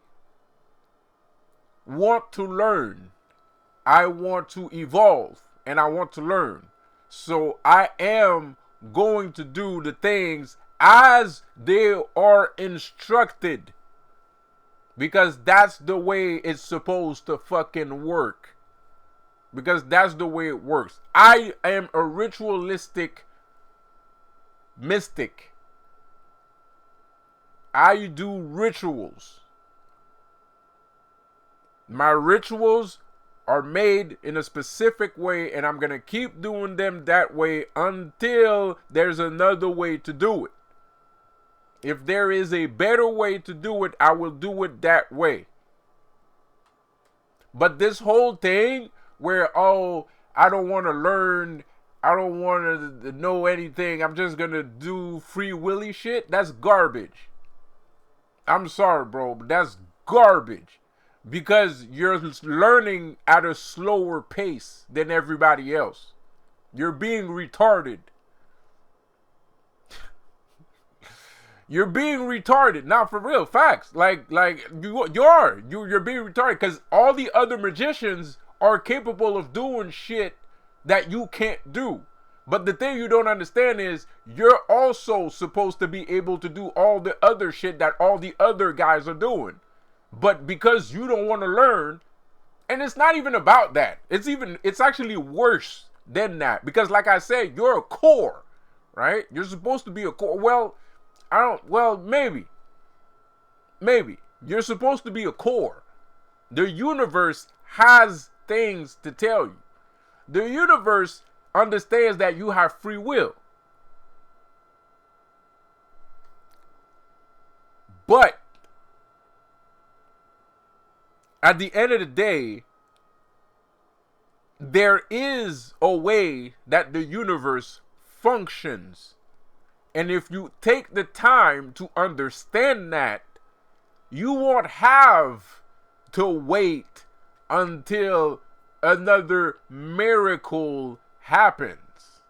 want to learn. I want to evolve. And I want to learn. So I am going to do the things as they are instructed. Because that's the way it's supposed to fucking work. Because that's the way it works. I am a ritualistic mystic. I do rituals. My rituals are made in a specific way, and I'm going to keep doing them that way until there's another way to do it. If there is a better way to do it, I will do it that way. But this whole thing where, oh, I don't want to learn, I don't want to know anything, I'm just going to do free willy shit, that's garbage. I'm sorry, bro, but that's garbage. Because you're learning at a slower pace than everybody else. You're being retarded. You're being retarded. Not for real. Facts. Like you're being retarded because all the other magicians are capable of doing shit that you can't do. But the thing you don't understand is you're also supposed to be able to do all the other shit that all the other guys are doing. But because you don't want to learn, and it's not even about that. It's actually worse than that. Because like I said, you're a core, right? You're supposed to be a core. Well, maybe. You're supposed to be a core. The universe has things to tell you. The universe understands that you have free will. But at the end of the day, there is a way that the universe functions. And if you take the time to understand that, you won't have to wait until another miracle happens.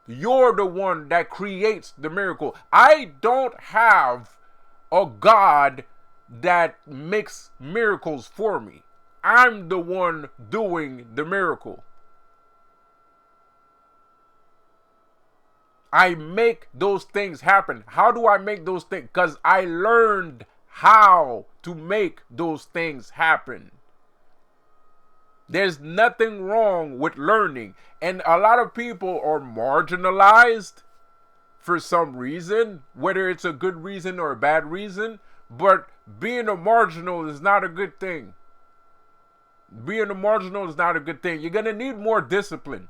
You're the one that creates the miracle. I don't have a God that makes miracles for me. I'm the one doing the miracle. I make those things happen. How do I make those things? Because I learned how to make those things happen. There's nothing wrong with learning. And a lot of people are marginalized for some reason, whether it's a good reason or a bad reason. But being a marginal is not a good thing. Being a marginal is not a good thing. You're going to need more discipline.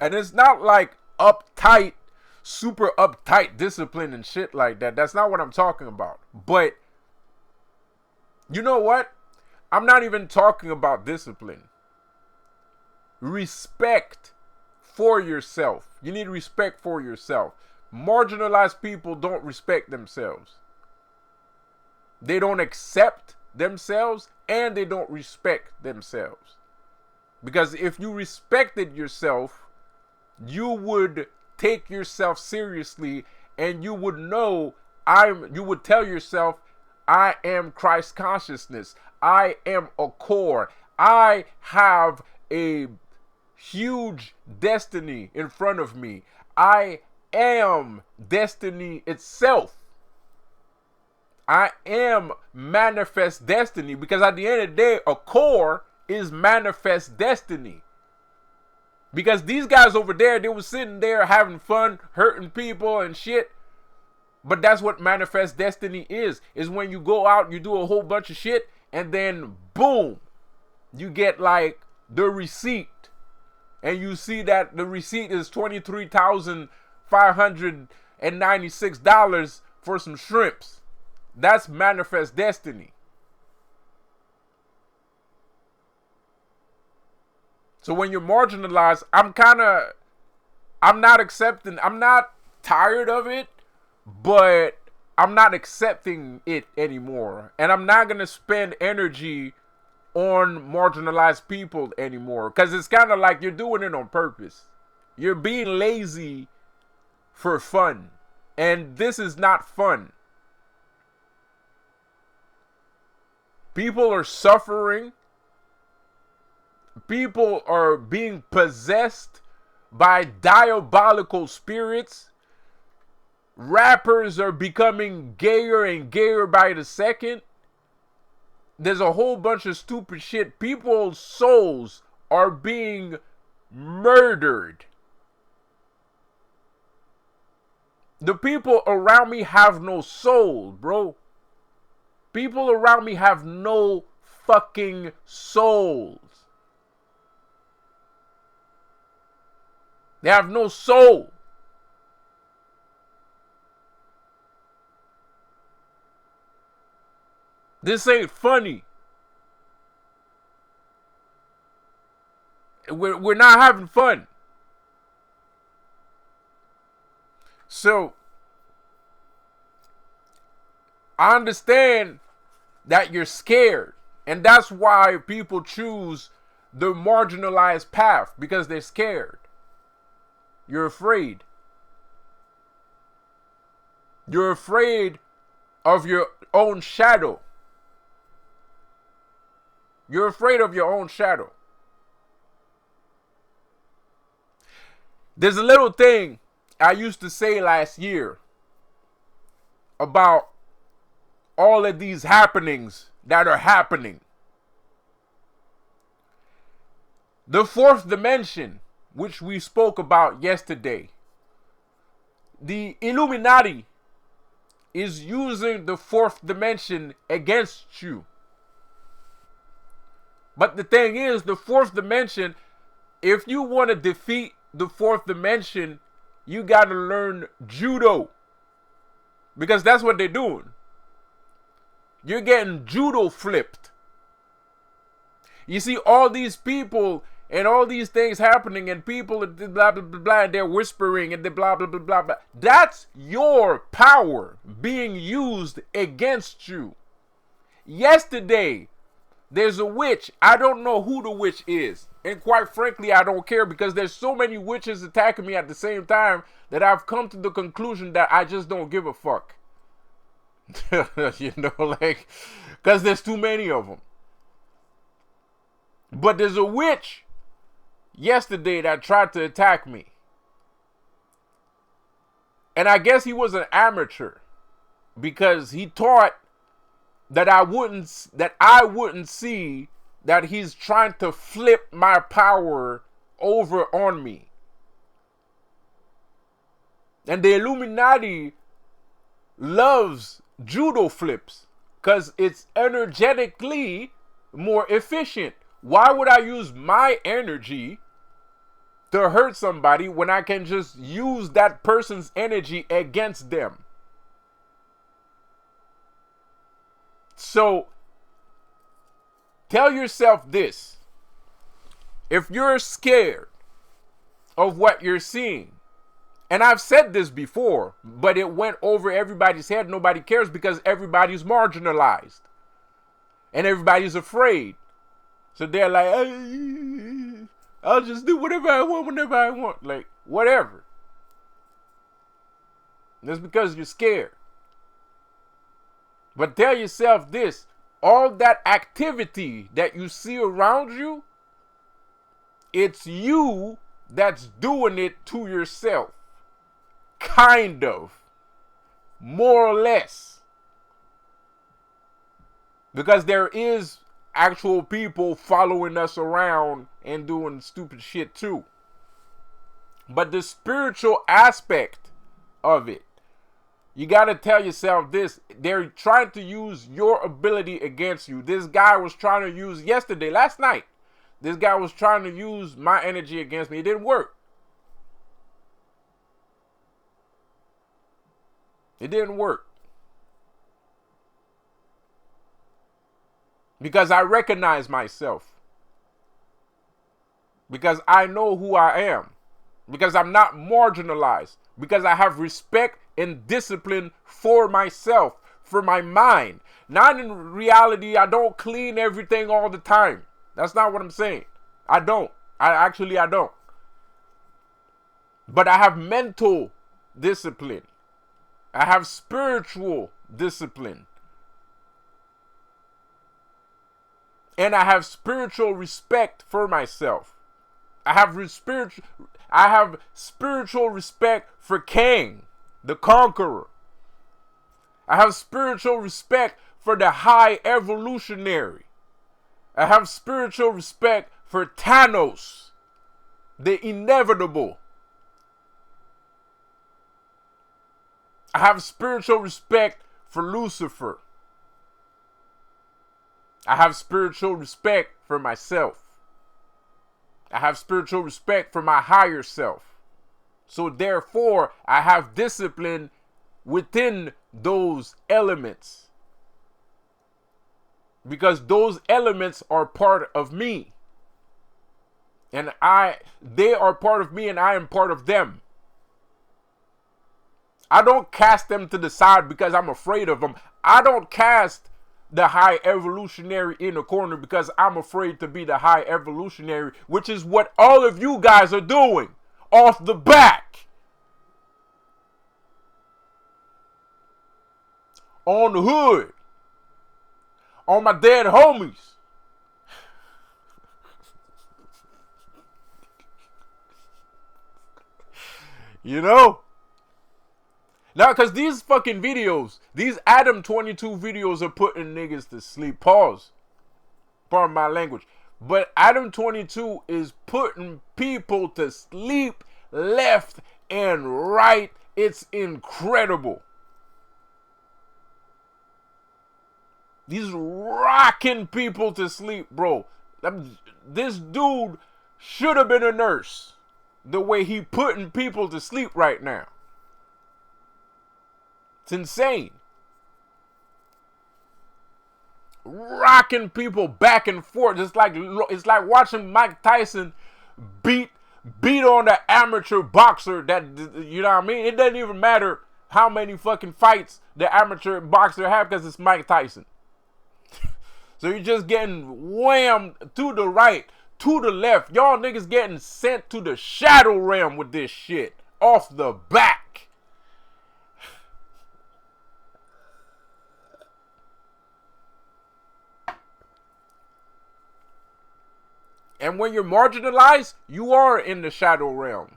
And it's not like uptight, super uptight discipline and shit like that. That's not what I'm talking about. But you know what? I'm not even talking about discipline. Respect for yourself. You need respect for yourself. Marginalized people don't respect themselves. They don't accept themselves and they don't respect themselves. Because if you respected yourself, you would take yourself seriously and you would know, you would tell yourself, I am Christ consciousness. I am a core. I have a huge destiny in front of me. I am destiny itself. I am manifest destiny, because at the end of the day, a core is manifest destiny. Because these guys over there, they were sitting there having fun, hurting people and shit. But that's what manifest destiny is when you go out, you do a whole bunch of shit, and then boom, you get like the receipt. And you see that the receipt is $23,596 for some shrimps. That's manifest destiny. So when you're marginalized, I'm not tired of it, but I'm not accepting it anymore. And I'm not going to spend energy on marginalized people anymore. Because it's kind of like you're doing it on purpose. You're being lazy for fun. And this is not fun. People are suffering. People are being possessed by diabolical spirits. Rappers are becoming gayer and gayer by the second. There's a whole bunch of stupid shit. People's souls are being murdered. The people around me have no soul, bro. People around me have no fucking souls. They have no soul. This ain't funny. We're not having fun. So, I understand that you're scared. And that's why people choose the marginalized path, because they're scared. You're afraid. You're afraid of your own shadow. You're afraid of your own shadow. There's a little thing I used to say last year about all of these happenings that are happening. The fourth dimension, which we spoke about yesterday, the Illuminati is using the fourth dimension against you. But the thing is, the fourth dimension, if you want to defeat the fourth dimension, you got to learn judo. Because that's what they're doing. You're getting judo flipped. You see all these people and all these things happening, and people blah blah blah blah, and they're whispering and they blah blah blah blah blah. That's your power being used against you. Yesterday, there's a witch. I don't know who the witch is, and quite frankly, I don't care, because there's so many witches attacking me at the same time that I've come to the conclusion that I just don't give a fuck. You know, like, because there's too many of them. But there's a witch yesterday that tried to attack me. And I guess he was an amateur, because he thought that I wouldn't see that he's trying to flip my power over on me. And the Illuminati loves judo flips because it's energetically more efficient. Why would I use my energy to hurt somebody when I can just use that person's energy against them? So tell yourself this: if you're scared of what you're seeing, and I've said this before, but it went over everybody's head, nobody cares, because everybody's marginalized and everybody's afraid. So they're like, I'll just do whatever I want whenever I want. Like, whatever. That's because you're scared. But tell yourself this: all that activity that you see around you, it's you that's doing it to yourself. Kind of. More or less. Because there is actual people following us around and doing stupid shit too. But the spiritual aspect of it, you got to tell yourself this: they're trying to use your ability against you. This guy was trying to use last night, this guy was trying to use my energy against me. It didn't work. It didn't work. Because I recognize myself. Because I know who I am. Because I'm not marginalized. Because I have respect and discipline for myself, for my mind. Not in reality, I don't clean everything all the time. That's not what I'm saying. I don't. I don't. But I have mental discipline. I have spiritual discipline. And I have spiritual respect for myself. I have spiritual respect for Kang, the Conqueror. I have spiritual respect for the High Evolutionary. I have spiritual respect for Thanos, the Inevitable. I have spiritual respect for Lucifer. I have spiritual respect for myself. I have spiritual respect for my higher self. So therefore, I have discipline within those elements. Because those elements are part of me. And they are part of me, and I am part of them. I don't cast them to the side because I'm afraid of them. I don't cast the High Evolutionary in a corner because I'm afraid to be the High Evolutionary, which is what all of you guys are doing off the back. On the hood. On my dead homies. You know? Now, because these fucking videos, these Adam 22 videos are putting niggas to sleep. Pause. Pardon my language. But Adam 22 is putting people to sleep left and right. It's incredible. He's rocking people to sleep, bro. This dude should have been a nurse. The way he putting people to sleep right now. It's insane. Rocking people back and forth. It's like watching Mike Tyson beat on an amateur boxer. That, you know what I mean? It doesn't even matter how many fucking fights the amateur boxer have, because it's Mike Tyson. So you're just getting whammed to the right, to the left. Y'all niggas getting sent to the shadow realm with this shit off the back. And when you're marginalized, you are in the shadow realm.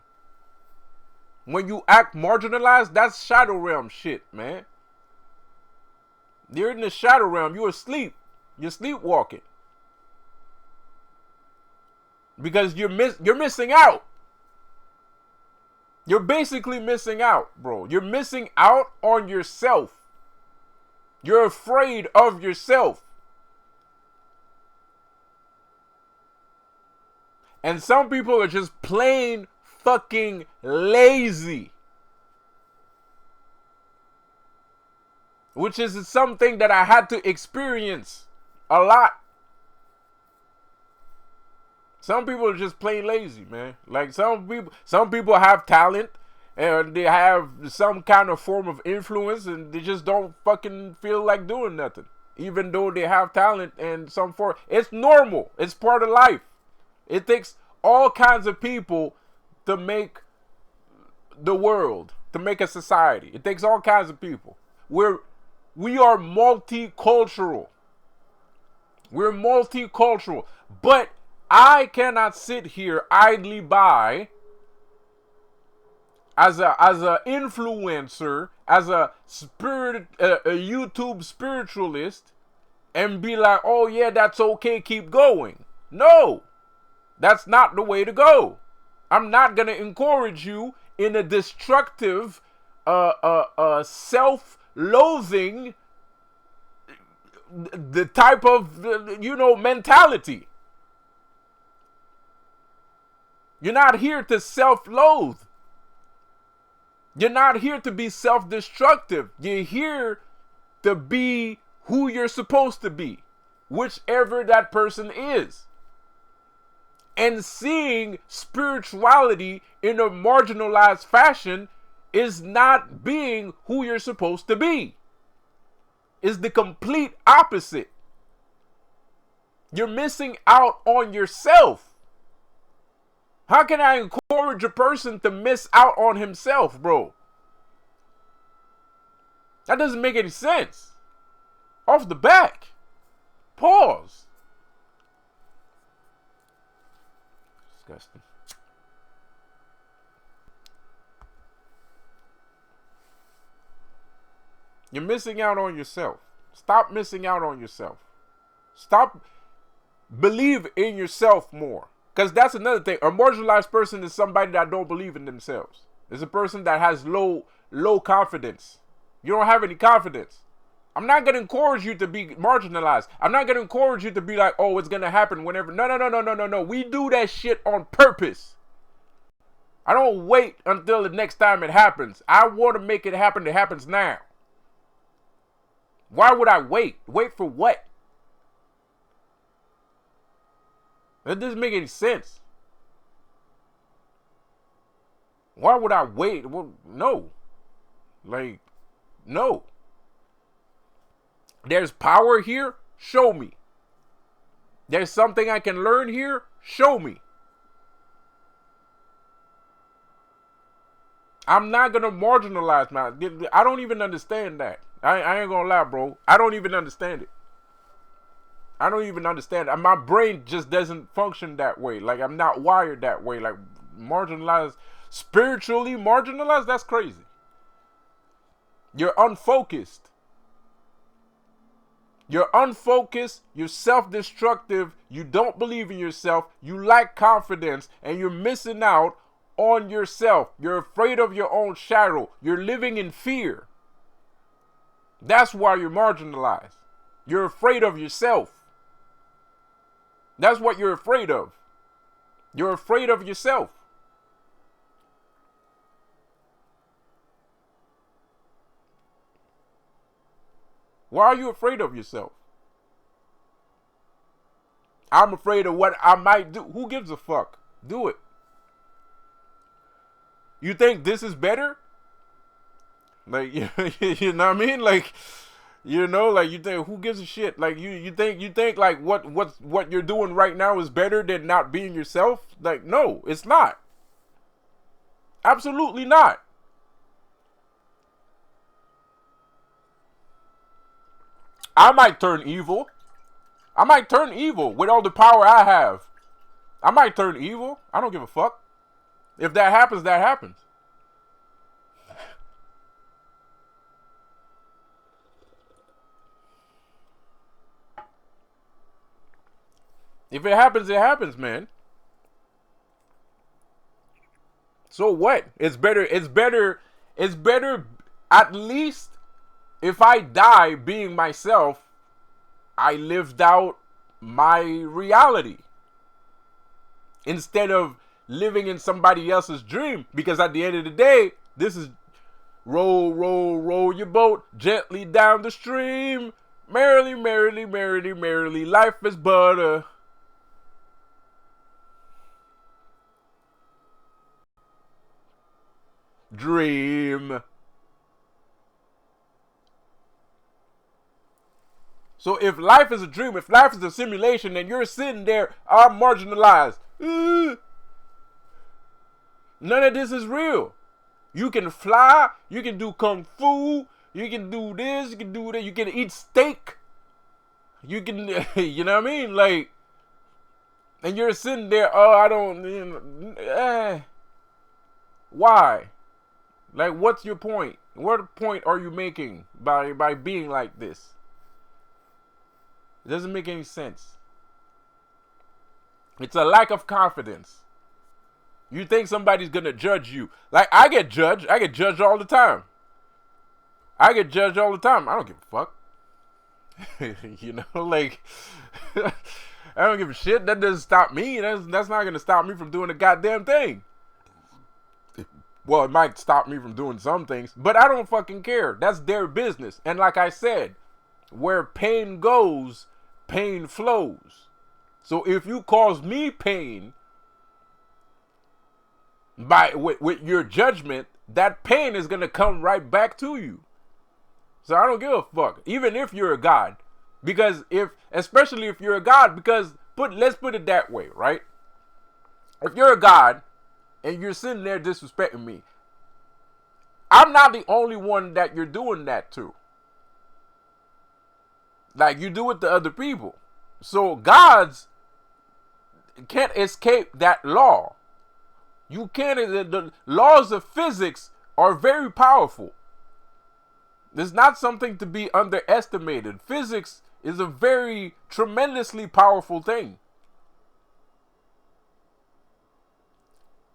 When you act marginalized, that's shadow realm shit, man. You're in the shadow realm. You're asleep. You're sleepwalking. Because you're missing out. You're basically missing out, bro. You're missing out on yourself. You're afraid of yourself. And some people are just plain fucking lazy. Which is something that I had to experience a lot. Some people are just plain lazy, man. Like some people have talent and they have some kind of form of influence and they just don't fucking feel like doing nothing. Even though they have talent and some form. It's normal. It's part of life. It takes all kinds of people to make the world, to make a society. It takes all kinds of people. We are multicultural. We're multicultural. But I cannot sit here idly by as a influencer, as a YouTube spiritualist, and be like, oh yeah, that's okay, keep going. No, that's not the way to go. I'm not gonna encourage you in a destructive, self-loathing, the type of, mentality. You're not here to self-loathe. You're not here to be self-destructive. You're here to be who you're supposed to be, whichever that person is. And seeing spirituality in a marginalized fashion is not being who you're supposed to be. It's the complete opposite. You're missing out on yourself. How can I encourage a person to miss out on himself, bro? That doesn't make any sense. Off the back. Pause. Disgusting. You're missing out on yourself. Stop missing out on yourself. Stop. Believe in yourself more. Because that's another thing. A marginalized person is somebody that don't believe in themselves. It's a person that has low confidence. You don't have any confidence. I'm not going to encourage you to be marginalized. I'm not going to encourage you to be like, oh, it's going to happen whenever. No. We do that shit on purpose. I don't wait until the next time it happens. I want to make it happen. It happens now. Why would I wait? Wait for what? That doesn't make any sense. Why would I wait? Well, no. Like, no. There's power here. Show me. There's something I can learn here. Show me. I'm not going to marginalize my... I don't even understand that. I ain't going to lie, bro. I don't even understand it. I don't even understand it. My brain just doesn't function that way. Like, I'm not wired that way. Like, marginalized, spiritually marginalized, that's crazy. You're unfocused. You're unfocused, you're self-destructive, you don't believe in yourself, you lack confidence, and you're missing out on yourself. You're afraid of your own shadow. You're living in fear. That's why you're marginalized. You're afraid of yourself. That's what you're afraid of. You're afraid of yourself. Why are you afraid of yourself? I'm afraid of what I might do. Who gives a fuck? Do it. You think this is better? Like, you know what I mean? Like, you know, like you think, who gives a shit? Like you think like what you're doing right now is better than not being yourself? Like, no, it's not. Absolutely not. I might turn evil. I might turn evil with all the power I have. I might turn evil. I don't give a fuck. If that happens, that happens. If it happens, man. So what? It's better. At least if I die being myself, I lived out my reality instead of living in somebody else's dream. Because at the end of the day, this is roll, roll, roll your boat gently down the stream. Merrily, merrily, merrily, merrily, life is but a dream. So if life is a dream, if life is a simulation, and you're sitting there, I'm marginalized. None of this is real. You can fly, you can do kung fu, you can do this, you can do that, you can eat steak. You can, you know what I mean? Like, and you're sitting there, oh, I don't, why? Like, what's your point? What point are you making by being like this? It doesn't make any sense. It's a lack of confidence. You think somebody's gonna judge you. Like, I get judged. I get judged all the time. I don't give a fuck. You know, like, I don't give a shit. That doesn't stop me. That's not gonna stop me from doing a goddamn thing. Well, it might stop me from doing some things, but I don't fucking care. That's their business. And like I said, where pain goes, pain flows. So if you cause me pain with your judgment, that pain is gonna come right back to you. So I don't give a fuck, even if you're a god, because especially if you're a god, because let's put it that way, right? If you're a god and you're sitting there disrespecting me, I'm not the only one that you're doing that to. Like, you do it to other people. So gods can't escape that law. You can't. The laws of physics are very powerful. It's not something to be underestimated. Physics is a very tremendously powerful thing.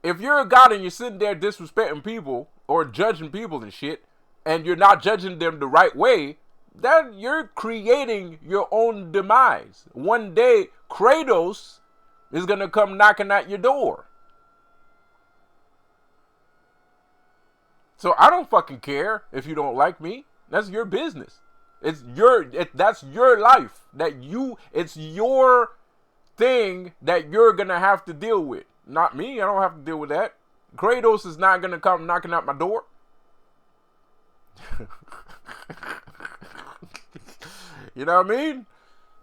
If you're a god and you're sitting there disrespecting people or judging people and shit, and you're not judging them the right way, then you're creating your own demise. One day, Kratos is going to come knocking at your door. So I don't fucking care if you don't like me. That's your business. That's your life. It's your thing that you're going to have to deal with. Not me. I don't have to deal with that. Kratos is not going to come knocking at my door. You know what I mean?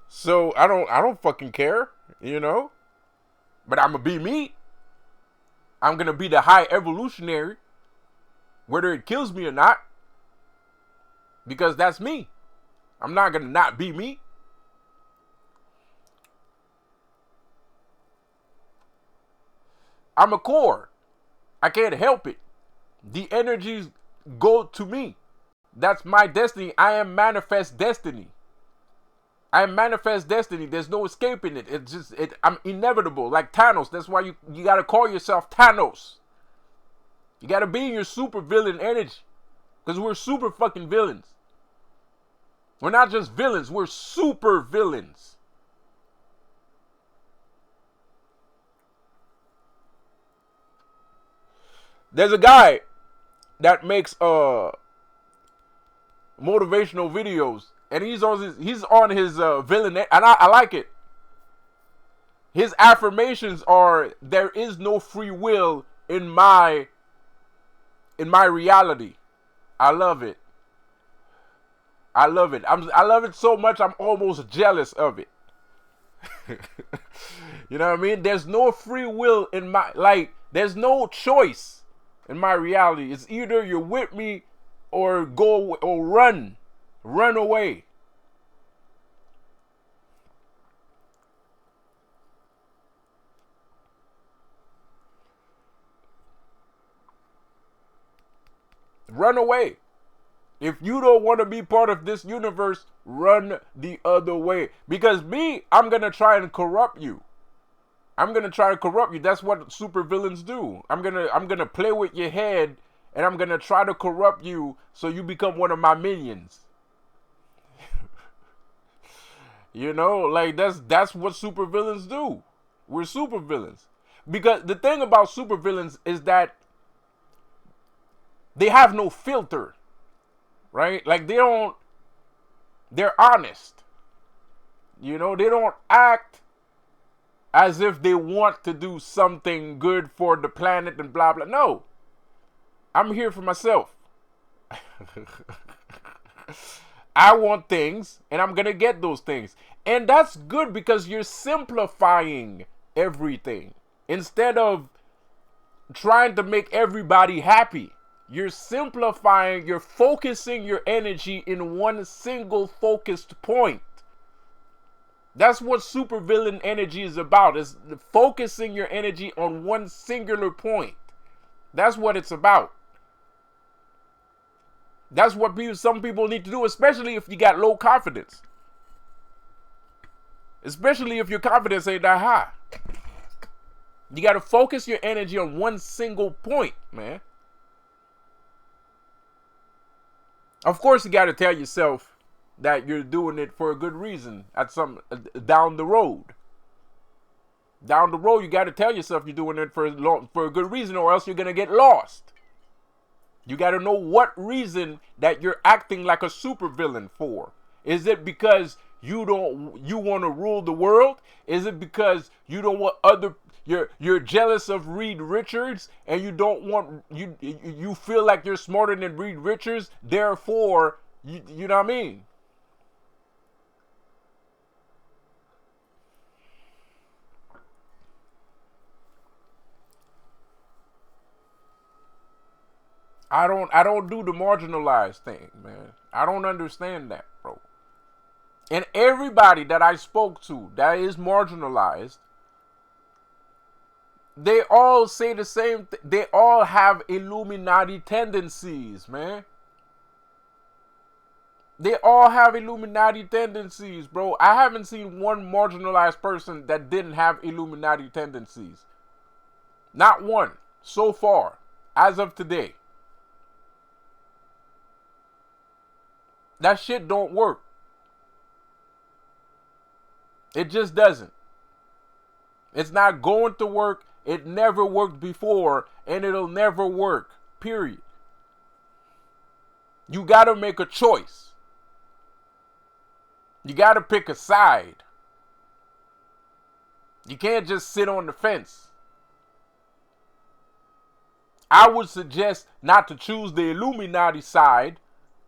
So I don't fucking care, you know? But I'm going to be me. I'm going to be the high evolutionary, whether it kills me or not, because that's me. I'm not going to not be me. I'm a core. I can't help it. The energies go to me. That's my destiny. I am manifest destiny. I manifest destiny. There's no escaping it. It's just I'm inevitable. Like Thanos. That's why you gotta call yourself Thanos. You gotta be in your super villain energy. Because we're super fucking villains. We're not just villains, we're super villains. There's a guy that makes motivational videos, and he's on his villain, and I like it. His affirmations are, there is no free will in my reality. I love it. I love it. I love it so much I'm almost jealous of it. You know what I mean? There's no free will in my, like, there's no choice in my reality. It's either you're with me or go or run away. Run away. If you don't want to be part of this universe, run the other way. Because me, I'm going to try and corrupt you. I'm going to try to corrupt you. That's what supervillains do. I'm going to play with your head, and I'm going to try to corrupt you so you become one of my minions. You know, like that's what supervillains do. We're supervillains. Because the thing about supervillains is that they have no filter. Right? Like they're honest. You know, they don't act as if they want to do something good for the planet and blah, blah. No. I'm here for myself. I want things, and I'm going to get those things. And that's good because you're simplifying everything. Instead of trying to make everybody happy, you're simplifying, you're focusing your energy in one single focused point. That's what supervillain energy is about, is focusing your energy on one singular point. That's what it's about. That's what some people need to do, especially if you got low confidence. Especially if your confidence ain't that high. You got to focus your energy on one single point, man. Of course, you got to tell yourself that you're doing it for a good reason at some down the road. Down the road, you got to tell yourself you're doing it for a good reason, or else you're going to get lost. You got to know what reason that you're acting like a supervillain for. Is it because you want to rule the world? Is it because you don't want you're jealous of Reed Richards and you don't want you feel like you're smarter than Reed Richards, therefore you know what I mean? I don't do the marginalized thing, man. I don't understand that, bro. And everybody that I spoke to that is marginalized, they all say the same thing. They all have Illuminati tendencies, man. They all have Illuminati tendencies, bro. I haven't seen one marginalized person that didn't have Illuminati tendencies. Not one so far, as of today. That shit don't work. It just doesn't. It's not going to work. It never worked before, and it'll never work. Period. You got to make a choice. You got to pick a side. You can't just sit on the fence. I would suggest not to choose the Illuminati side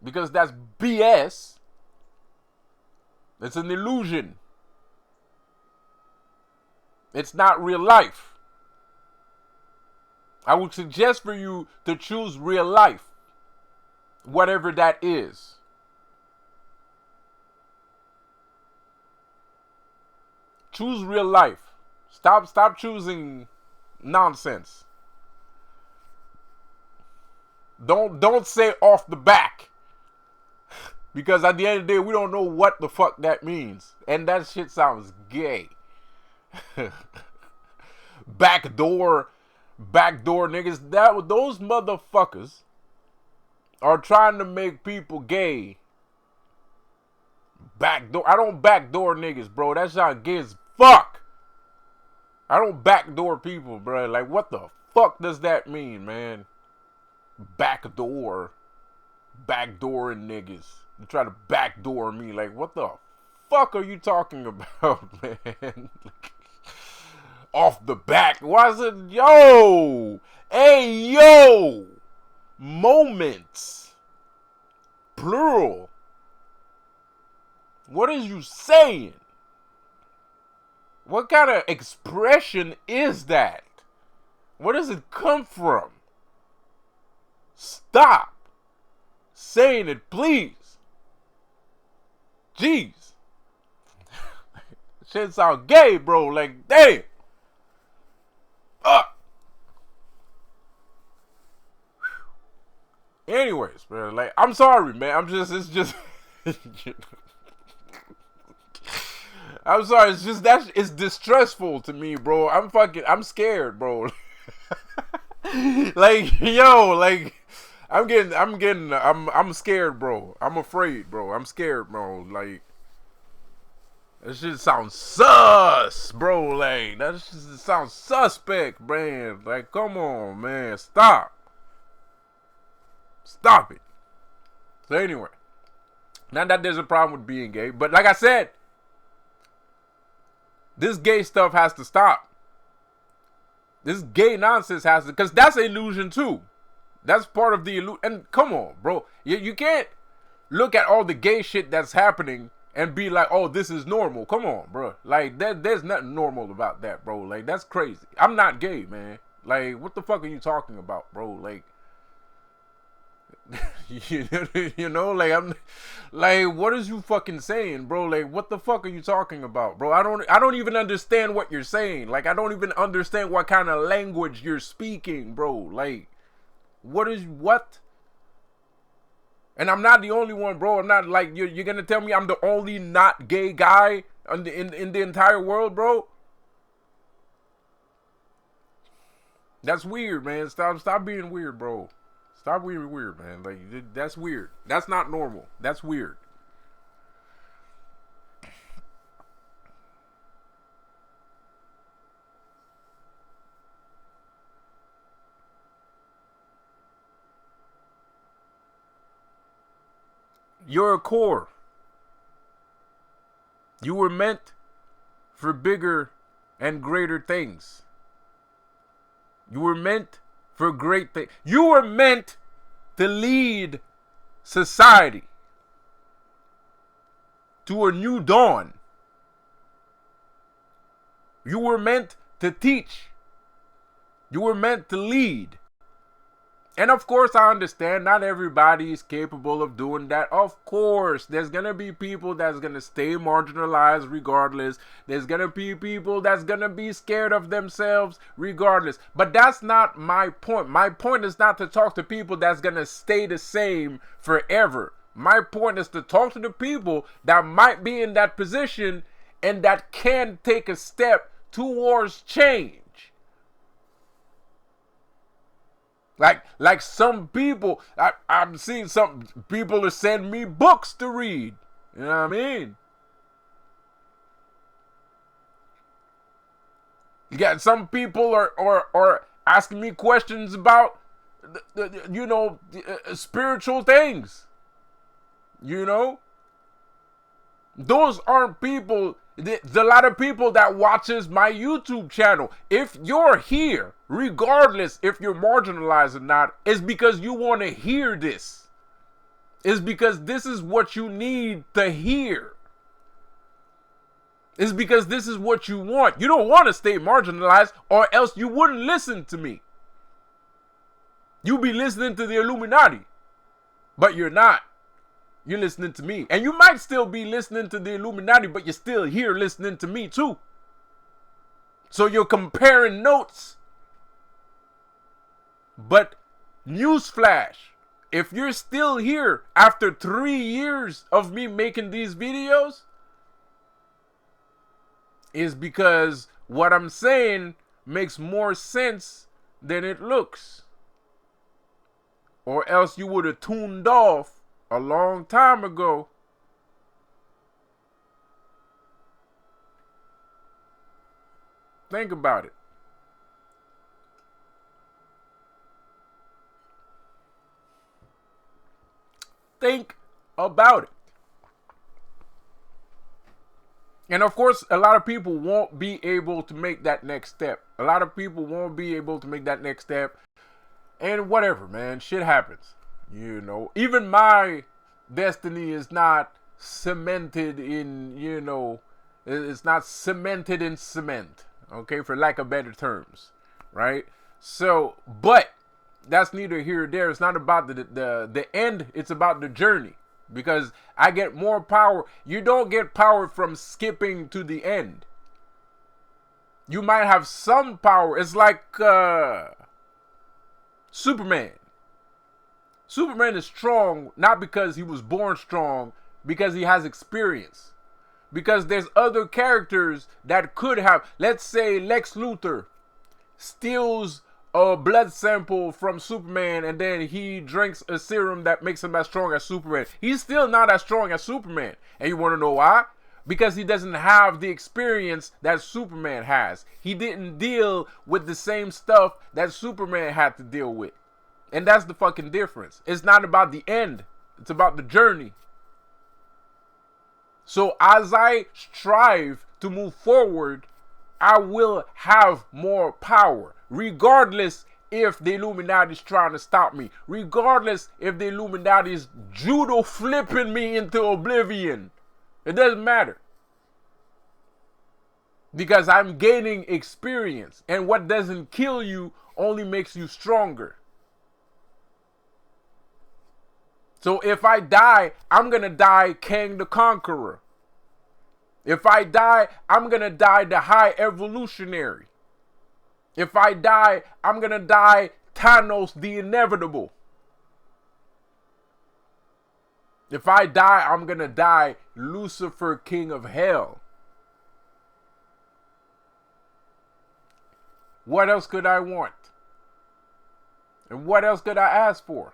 because that's BS. It's an illusion. It's not real life. I would suggest for you to choose real life, whatever that is. Choose real life. Stop choosing nonsense. Don't say off the back. Because at the end of the day, we don't know what the fuck that means. And that shit sounds gay. backdoor niggas. Those motherfuckers are trying to make people gay. Backdoor. I don't backdoor niggas, bro. That sounds gay as fuck. I don't backdoor people, bro. Like, what the fuck does that mean, man? Backdooring niggas. You try to backdoor me. Like, what the fuck are you talking about, man? Off the back. Why is it, yo? Hey, yo. Moments. Plural. What is you saying? What kind of expression is that? Where does it come from? Stop saying it, please. Jeez. Shit sound gay, bro. Like, damn. Anyways, man. Like, I'm sorry, man. It's just. I'm sorry. It's just it's distressful to me, bro. I'm scared, bro. Like, yo, like, I'm scared, bro. I'm afraid, bro. I'm scared, bro. Like, that shit sounds sus, bro. Like, that shit sounds suspect, man. Like, come on, man. Stop it. So anyway, not that there's a problem with being gay, but like I said, this gay stuff has to stop. This gay nonsense has to, because that's an illusion too. That's part of the illusion. And come on, bro. You can't look at all the gay shit that's happening and be like, oh, this is normal. Come on, bro. Like, there's nothing normal about that, bro. Like, that's crazy. I'm not gay, man. Like, what the fuck are you talking about, bro? Like, you know, like, I'm like, what is you fucking saying, bro? Like, what the fuck are you talking about, bro? I don't even understand what you're saying. Like, I don't even understand what kind of language you're speaking, bro. Like, what? And I'm not the only one, bro. I'm not, like, you're gonna tell me I'm the only not gay guy in the entire world, bro? That's weird, man. Stop being weird, bro. Stop being weird, man. Like, that's weird. That's not normal. That's weird. You're a core. You were meant for bigger and greater things. You were meant for great things. You were meant to lead society to a new dawn. You were meant to teach. You were meant to lead. And of course, I understand not everybody is capable of doing that. Of course, there's going to be people that's going to stay marginalized regardless. There's going to be people that's going to be scared of themselves regardless. But that's not my point. My point is not to talk to people that's going to stay the same forever. My point is to talk to the people that might be in that position and that can take a step towards change. Like some people, I'm seeing some people are sending me books to read. You know what I mean? You got some people are asking me questions about, spiritual things. You know? Those aren't people. There's a lot of people that watches my YouTube channel. If you're here, regardless if you're marginalized or not, it's because you want to hear this. It's because this is what you need to hear. It's because this is what you want. You don't want to stay marginalized, or else you wouldn't listen to me. You be listening to the Illuminati, but you're not. You're listening to me. And you might still be listening to the Illuminati, but you're still here listening to me too. So you're comparing notes. But newsflash, if you're still here after 3 years of me making these videos, is because what I'm saying makes more sense than it looks. Or else you would have tuned off a long time ago. Think about it. Think about it. And of course, a lot of people won't be able to make that next step. A lot of people won't be able to make that next step. And whatever, man. Shit happens. You know, even my destiny is not cemented in, you know, it's not cemented in cement. Okay, for lack of better terms. Right? So, but that's neither here or there. It's not about the end. It's about the journey. Because I get more power. You don't get power from skipping to the end. You might have some power. It's like Superman. Superman is strong not because he was born strong, because he has experience. Because there's other characters that could have, let's say Lex Luthor steals a blood sample from Superman and then he drinks a serum that makes him as strong as Superman. He's still not as strong as Superman. And you want to know why? Because he doesn't have the experience that Superman has. He didn't deal with the same stuff that Superman had to deal with. And that's the fucking difference. It's not about the end. It's about the journey. So as I strive to move forward, I will have more power. Regardless if the Illuminati is trying to stop me. Regardless if the Illuminati is judo flipping me into oblivion. It doesn't matter. Because I'm gaining experience. And what doesn't kill you only makes you stronger. So if I die, I'm going to die Kang the Conqueror. If I die, I'm going to die the High Evolutionary. If I die, I'm going to die Thanos the Inevitable. If I die, I'm going to die Lucifer King of Hell. What else could I want? And what else could I ask for?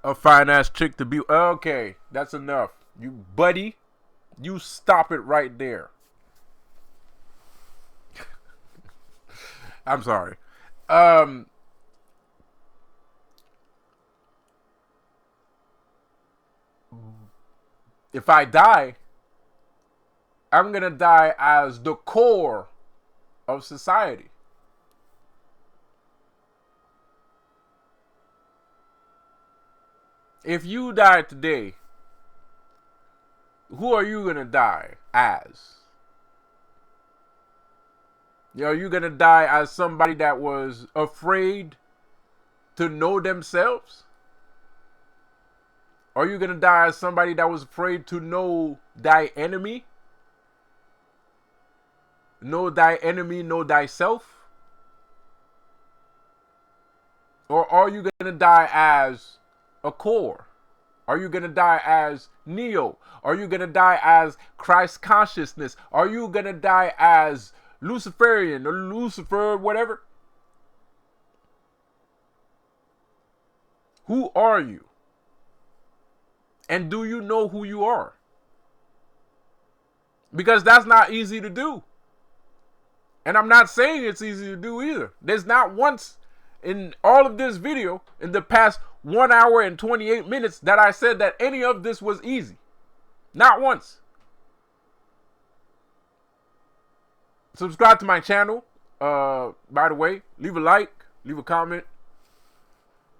A fine ass chick to be. Okay, that's enough. You buddy, you stop it right there. I'm sorry. If I die, I'm gonna die as the core of society. If you die today, who are you gonna die as? Are you gonna die as somebody that was afraid to know themselves? Are you gonna die as somebody that was afraid to know thy enemy? Know thy enemy, know thyself? Or are you gonna die as a core? Are you gonna die as Neo? Are you gonna die as Christ consciousness? Are you gonna die as Luciferian or Lucifer, whatever? Who are you? And do you know who you are? Because that's not easy to do. And I'm not saying it's easy to do either. There's not once in all of this video, in the past 1 hour and 28 minutes, that I said that any of this was easy. Not once. Subscribe to my channel. By the way, leave a like, leave a comment,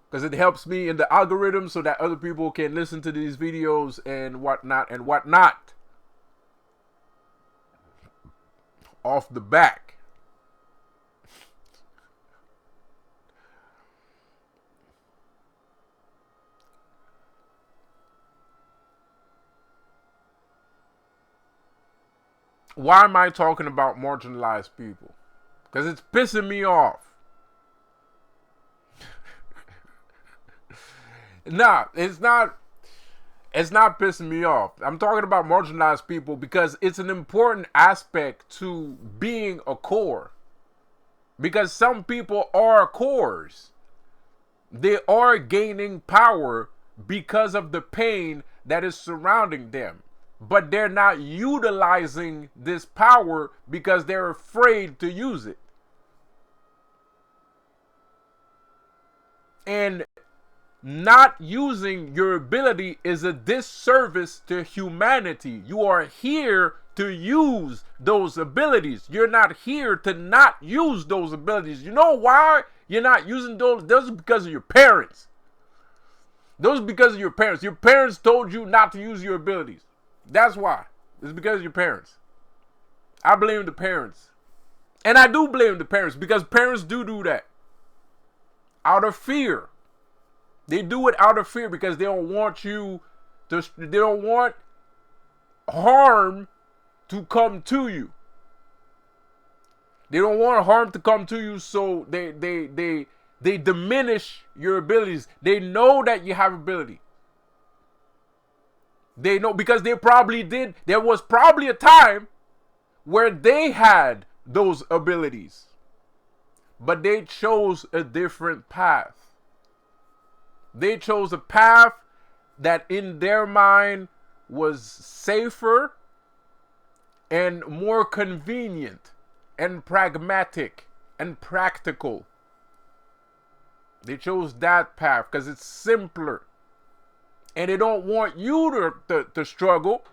because it helps me in the algorithm so that other people can listen to these videos and whatnot and whatnot. Off the back. Why am I talking about marginalized people? Because it's pissing me off. Nah, it's not. It's not pissing me off. I'm talking about marginalized people because it's an important aspect to being a core. Because some people are cores. They are gaining power because of the pain that is surrounding them. But they're not utilizing this power because they're afraid to use it. And not using your ability is a disservice to humanity. You are here to use those abilities. You're not here to not use those abilities. You know why you're not using those? Those are because of your parents. Those are because of your parents. Your parents told you not to use your abilities. That's why. It's because of your parents. I blame the parents. And I do blame the parents because parents do that. Out of fear. They do it out of fear because they don't want you to, they don't want harm to come to you. They don't want harm to come to you, so they diminish your abilities. They know that you have ability. They know because they probably did. There was probably a time where they had those abilities, but they chose a different path. They chose a path that in their mind was safer and more convenient and pragmatic and practical. They chose that path because it's simpler. And they don't want you to struggle.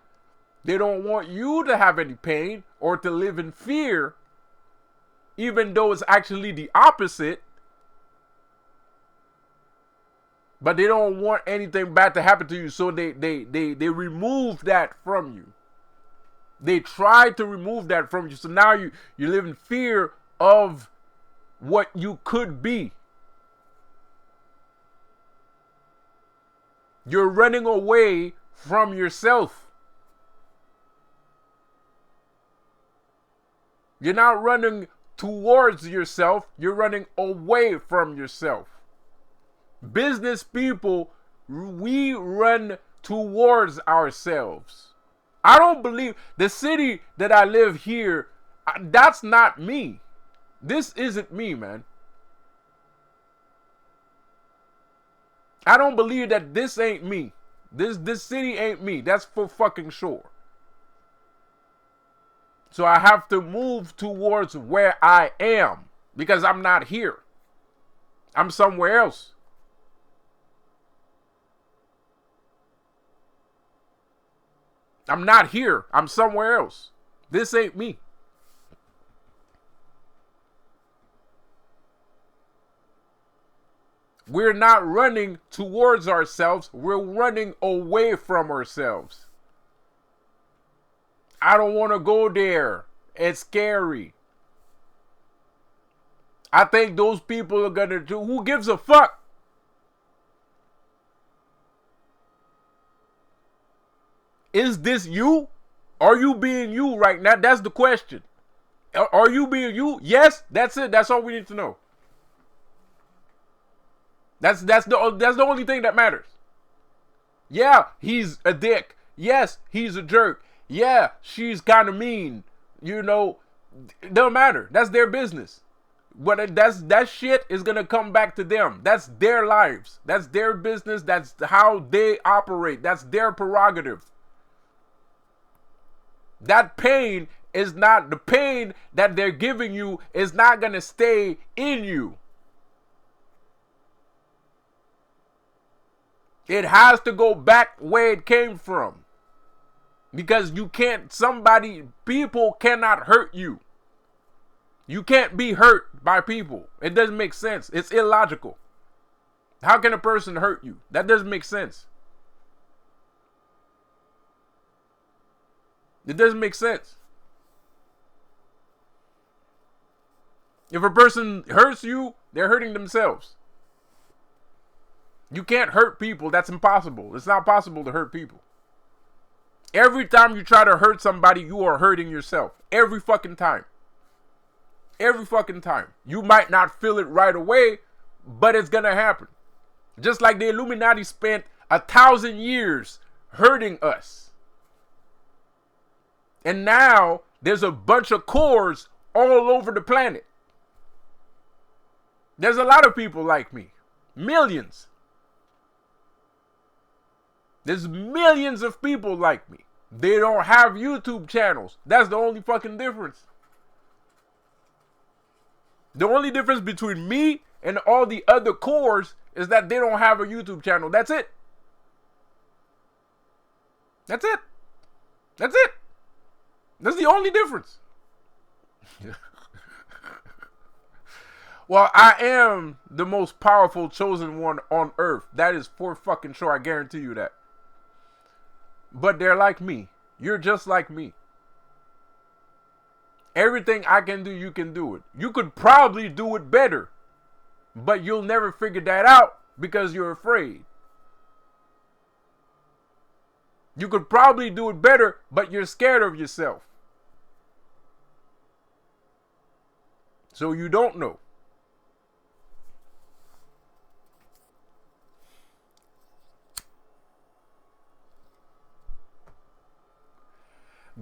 They don't want you to have any pain or to live in fear, even though it's actually the opposite. But they don't want anything bad to happen to you, so they remove that from you. They try to remove that from you, so now you live in fear of what you could be. You're running away from yourself. You're not running towards yourself, you're running away from yourself. Business people, we run towards ourselves. I don't believe the city that I live here, that's not me. This isn't me, man. I don't believe that this ain't me. This city ain't me. That's for fucking sure. So I have to move towards where I am because I'm not here. I'm somewhere else. I'm not here. I'm somewhere else. This ain't me. We're not running towards ourselves. We're running away from ourselves. I don't want to go there. It's scary. I think those people are going to do. Who gives a fuck? Is this you? Are you being you right now? That's the question. Are you being you? Yes, that's it. That's all we need to know. That's the only thing that matters. Yeah, he's a dick. Yes, he's a jerk. Yeah, she's kind of mean. You know, it don't matter. That's their business. But that shit is gonna come back to them. That's their lives. That's their business. That's how they operate. That's their prerogative. That pain is not, the pain that they're giving you is not going to stay in you. It has to go back where it came from. Because you can't, people cannot hurt you. You can't be hurt by people. It doesn't make sense. It's illogical. How can a person hurt you? That doesn't make sense. It doesn't make sense. If a person hurts you, they're hurting themselves. You can't hurt people. That's impossible. It's not possible to hurt people. Every time you try to hurt somebody, you are hurting yourself. Every fucking time. Every fucking time. You might not feel it right away, but it's gonna happen. Just like the Illuminati spent 1,000 years hurting us. And now there's a bunch of cores all over the planet. There's a lot of people like me. Millions. There's millions of people like me. They don't have YouTube channels. That's the only fucking difference. The only difference between me and all the other cores is that they don't have a YouTube channel. That's it. That's it. That's it. That's the only difference. Well, I am the most powerful chosen one on earth. That is for fucking sure. I guarantee you that. But they're like me. You're just like me. Everything I can do, you can do it. You could probably do it better. But you'll never figure that out because you're afraid. You could probably do it better, but you're scared of yourself. So you don't know.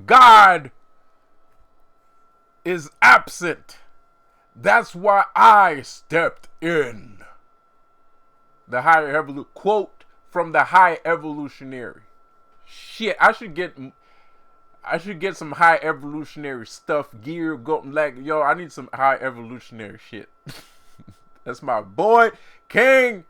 God is absent. That's why I stepped in. The higher evolution quote from the High Evolutionary. Shit, I should get some High Evolutionary stuff, gear, go like yo. I need some High Evolutionary shit. That's my boy King.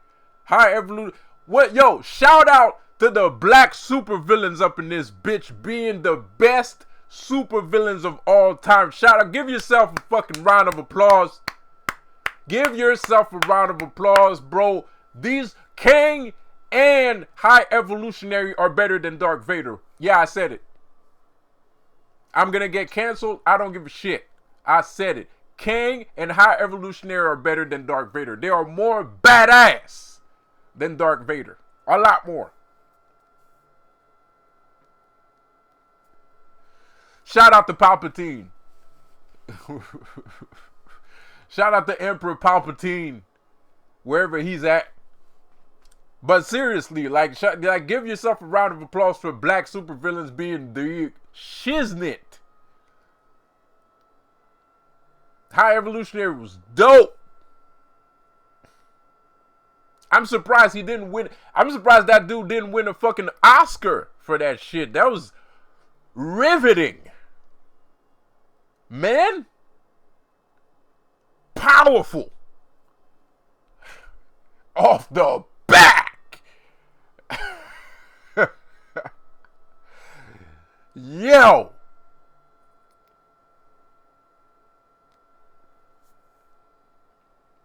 High Evolution. What yo? Shout out to the black supervillains up in this bitch being the best supervillains of all time. Shout out. Give yourself a fucking round of applause. Give yourself a round of applause, bro. These King and High Evolutionary are better than Darth Vader. Yeah, I said it. I'm gonna get canceled. I don't give a shit. I said it. King and High Evolutionary are better than Darth Vader. They are more badass than Darth Vader. A lot more. Shout out to Palpatine. Shout out to Emperor Palpatine, wherever he's at. But seriously, like give yourself a round of applause for black supervillains being the shiznit. High Evolutionary was dope. I'm surprised he didn't win. I'm surprised that dude didn't win a fucking Oscar for that shit. That was riveting. Man, powerful. Off the back. Yo.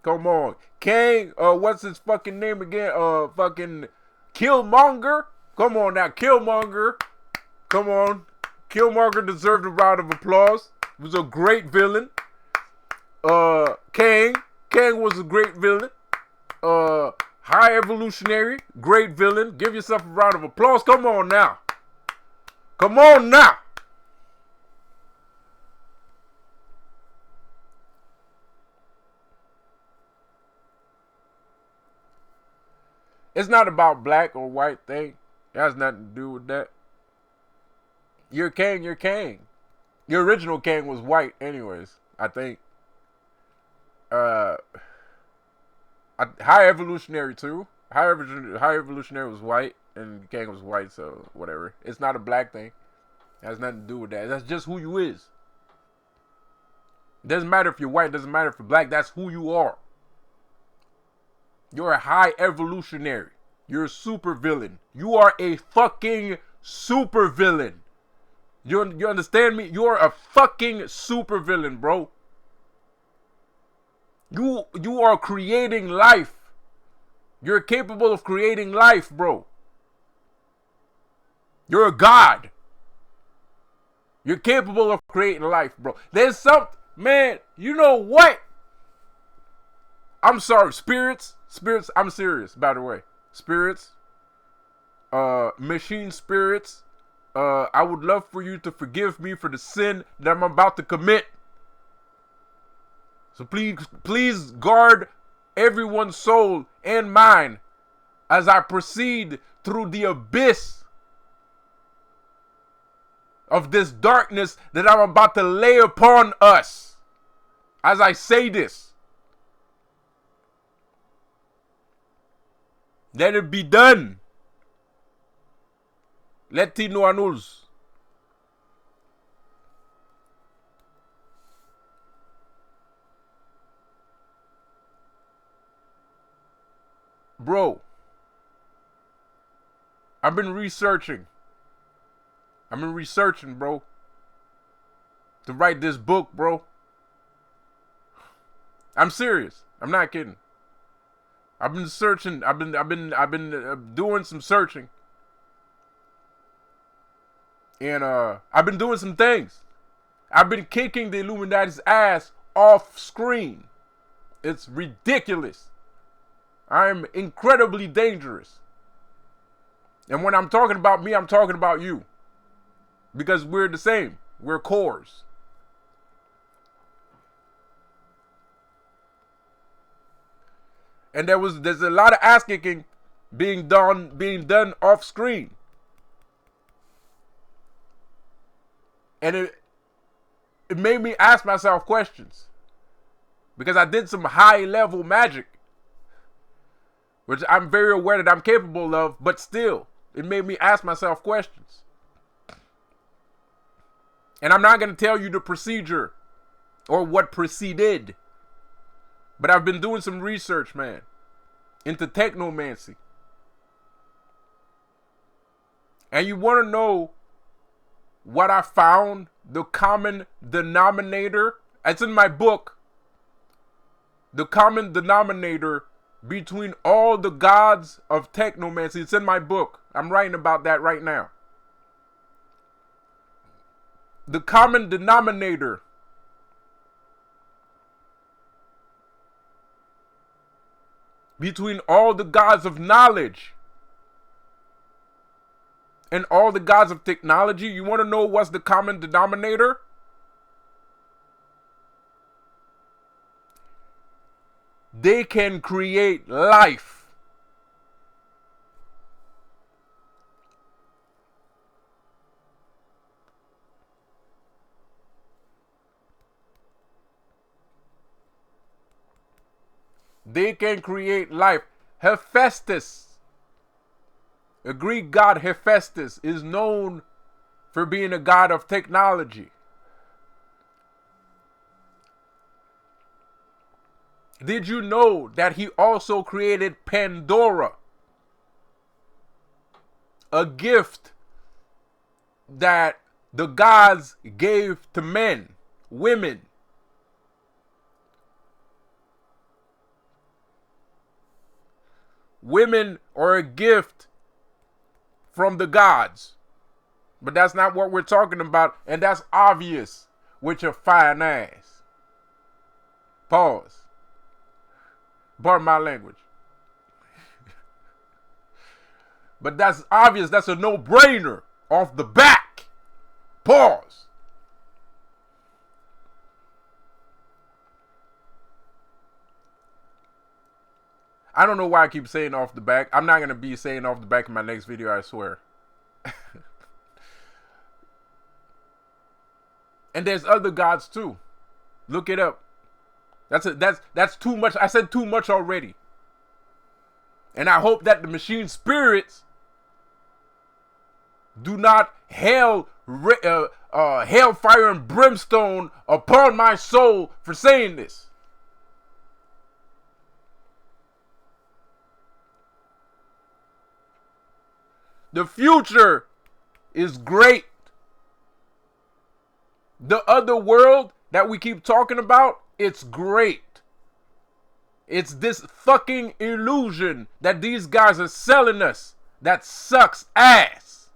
Come on. King, what's his fucking name again? Fucking Killmonger. Come on now, Killmonger. Come on. Killmonger deserved a round of applause. He was a great villain. Kang was a great villain. High Evolutionary, great villain. Give yourself a round of applause. Come on now. Come on now. It's not about black or white thing. It has nothing to do with that. You're Kang, you're Kang. Your original Kang was white anyways, I think. High Evolutionary too. High Evolutionary was white and Kang was white, so whatever. It's not a black thing. It has nothing to do with that. That's just who you is. It doesn't matter if you're white, it doesn't matter if you're black, that's who you are. You're a High Evolutionary. You're a super villain. You are a fucking super villain. You understand me? You're a fucking super villain, bro. You are creating life. You're capable of creating life, bro. You're a god. You're capable of creating life, bro. There's something, man, you know what? I'm sorry, spirits, I'm serious, by the way. Spirits, machine spirits, I would love for you to forgive me for the sin that I'm about to commit. So please guard everyone's soul and mine as I proceed through the abyss of this darkness that I'm about to lay upon us. As I say this, let it be done. Latino Anuls. Bro, I've been researching, bro, to write this book, bro. I'm serious. I'm not kidding. I've been searching. I've been doing some searching, and I've been doing some things. I've been kicking the Illuminati's ass off screen. It's ridiculous. I'm incredibly dangerous. And when I'm talking about me, I'm talking about you. Because we're the same. We're cores. And there's a lot of ass kicking being done off screen. And it made me ask myself questions. Because I did some high level magic, which I'm very aware that I'm capable of, but still, it made me ask myself questions. And I'm not going to tell you the procedure or what preceded, but I've been doing some research, man, into technomancy. And you want to know what I found? The common denominator? It's in my book. The common denominator between all the gods of technomancy. It's in my book. I'm writing about that right now. The common denominator between all the gods of knowledge and all the gods of technology. You want to know what's the common denominator? They can create life. They can create life. Hephaestus, the Greek god Hephaestus, is known for being a god of technology. Did you know that he also created Pandora? A gift that the gods gave to men, women. Women are a gift from the gods. But that's not what we're talking about. And that's obvious with your fine ass. Pause. Pardon my language. But that's obvious. That's a no-brainer off the back. Pause. I don't know why I keep saying off the back. I'm not going to be saying off the back in my next video, I swear. And there's other gods too. Look it up. That's too much. I said too much already. And I hope that the machine spirits do not hellfire and brimstone upon my soul for saying this. The future is great. The other world that we keep talking about, it's great. It's this fucking illusion that these guys are selling us that sucks ass.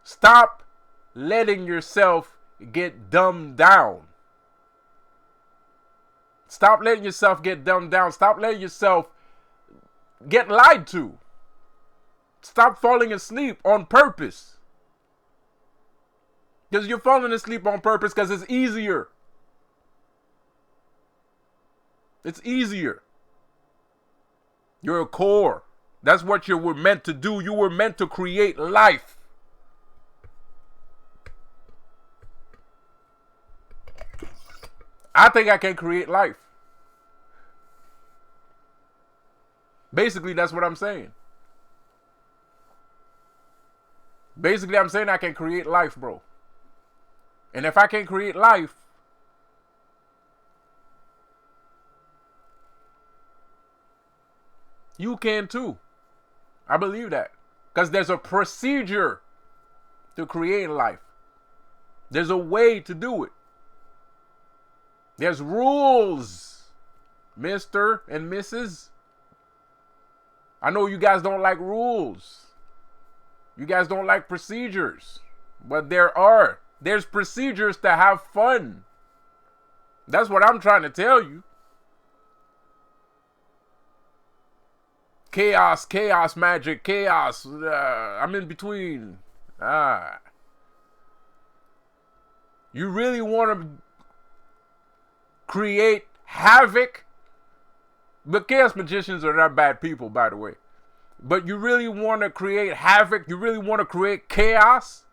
Stop letting yourself get dumbed down. Stop letting yourself get dumbed down. Stop letting yourself get lied to. Stop falling asleep on purpose. Because you're falling asleep on purpose because it's easier. It's easier. You're a core. That's what you were meant to do. You were meant to create life. I think I can create life. Basically, that's what I'm saying. Basically, I'm saying I can create life, bro. And if I can create life, you can too. I believe that. Because there's a procedure to create life. There's a way to do it. There's rules, Mr. and Mrs. I know you guys don't like rules. You guys don't like procedures. But there's procedures to have fun. That's what I'm trying to tell you. Chaos, magic, chaos. I'm in between. You really want to create havoc? But chaos magicians are not bad people, by the way. But you really want to create havoc? You really want to create chaos?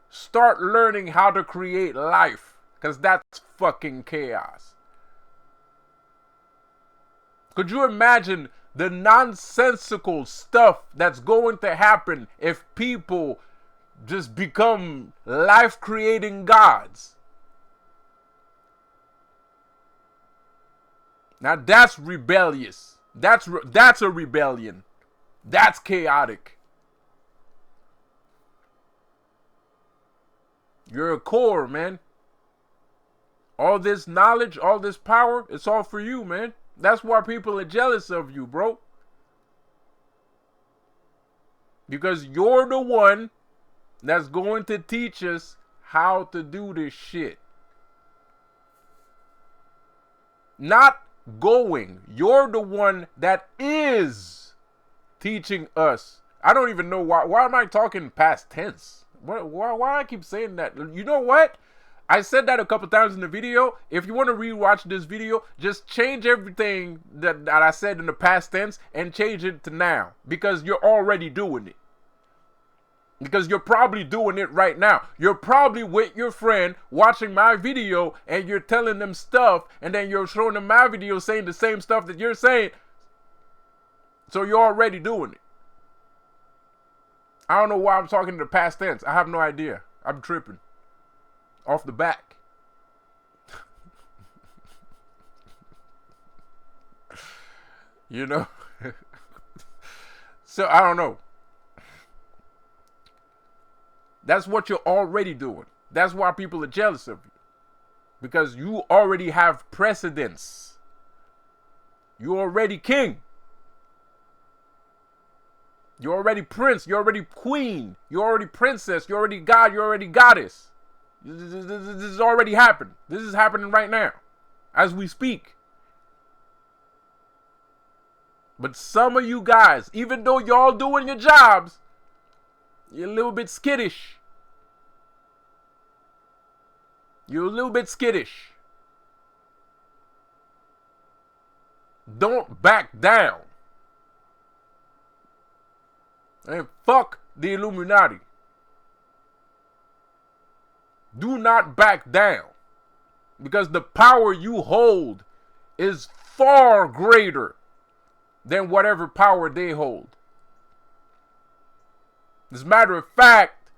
Start learning how to create life. Because that's fucking chaos. Could you imagine the nonsensical stuff that's going to happen if people just become life-creating gods? Now that's rebellious. That's a rebellion. That's chaotic. You're a core, man. All this knowledge, all this power, it's all for you, man. That's why people are jealous of you, bro. Because you're the one that's going to teach us how to do this shit. Not going. You're the one that is teaching us. I don't even know why. Why am I talking past tense? Why I keep saying that? You know what? I said that a couple times in the video. If you want to rewatch this video, just change everything that I said in the past tense and change it to now. Because you're already doing it. Because you're probably doing it right now. You're probably with your friend watching my video and you're telling them stuff and then you're showing them my video saying the same stuff that you're saying. So you're already doing it. I don't know why I'm talking in the past tense. I have no idea. I'm tripping. Off the back. You know? So I don't know. That's what you're already doing. That's why people are jealous of you. Because you already have precedence. You're already king. You're already prince. You're already queen. You're already princess. You're already god. You're already goddess. This has already happened. This is happening right now. As we speak. But some of you guys, even though y'all doing your jobs, you're a little bit skittish. You're a little bit skittish. Don't back down. And fuck the Illuminati. Do not back down. Because the power you hold is far greater than whatever power they hold. As a matter of fact,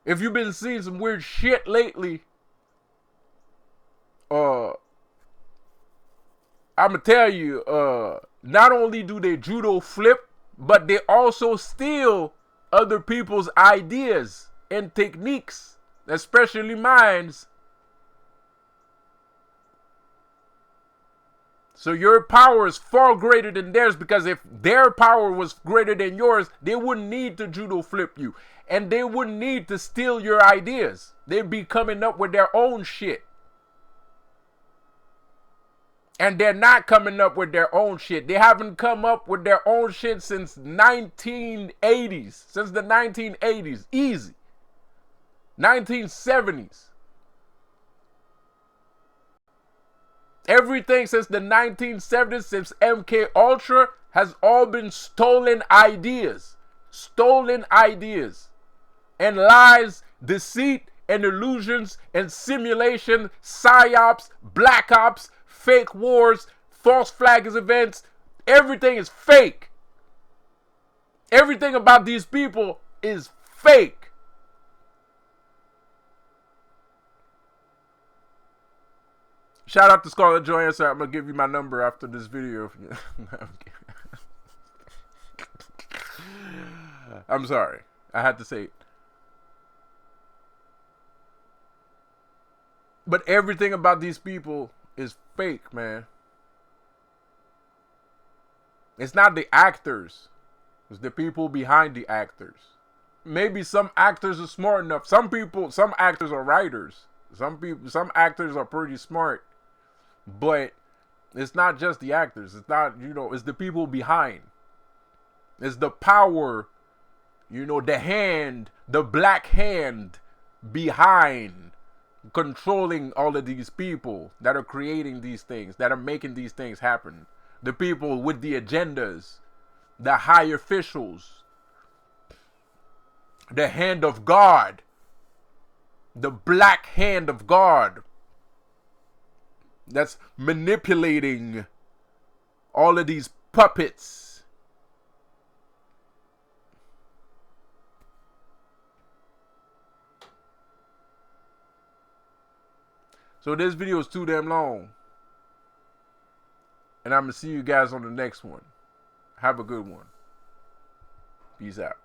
if you've been seeing some weird shit lately, I'm gonna tell you, not only do they judo flip, but they also steal other people's ideas and techniques, especially mine's. So your power is far greater than theirs, because if their power was greater than yours, they wouldn't need to judo flip you. And they wouldn't need to steal your ideas. They'd be coming up with their own shit. And they're not coming up with their own shit. They haven't come up with their own shit since 1980s. Since the 1980s. Easy. 1970s. Everything since the 1970s, since MK Ultra, has all been stolen ideas. Stolen ideas. And lies, deceit, and illusions, and simulation, psyops, black ops, fake wars, false flags events. Everything is fake. Everything about these people is fake. Shout out to Scarlett Johansson. I'm going to give you my number after this video. I'm sorry. I had to say it. But everything about these people is fake, man. It's not the actors. It's the people behind the actors. Maybe some actors are smart enough. Some actors are writers. Some actors are pretty smart. But it's not just the actors. It's not, it's the people behind. It's the power, the hand, the black hand behind controlling all of these people that are creating these things, that are making these things happen. The people with the agendas, the high officials, the hand of God, the black hand of God that's manipulating all of these puppets. So this video is too damn long. And I'm going to see you guys on the next one. Have a good one. Peace out.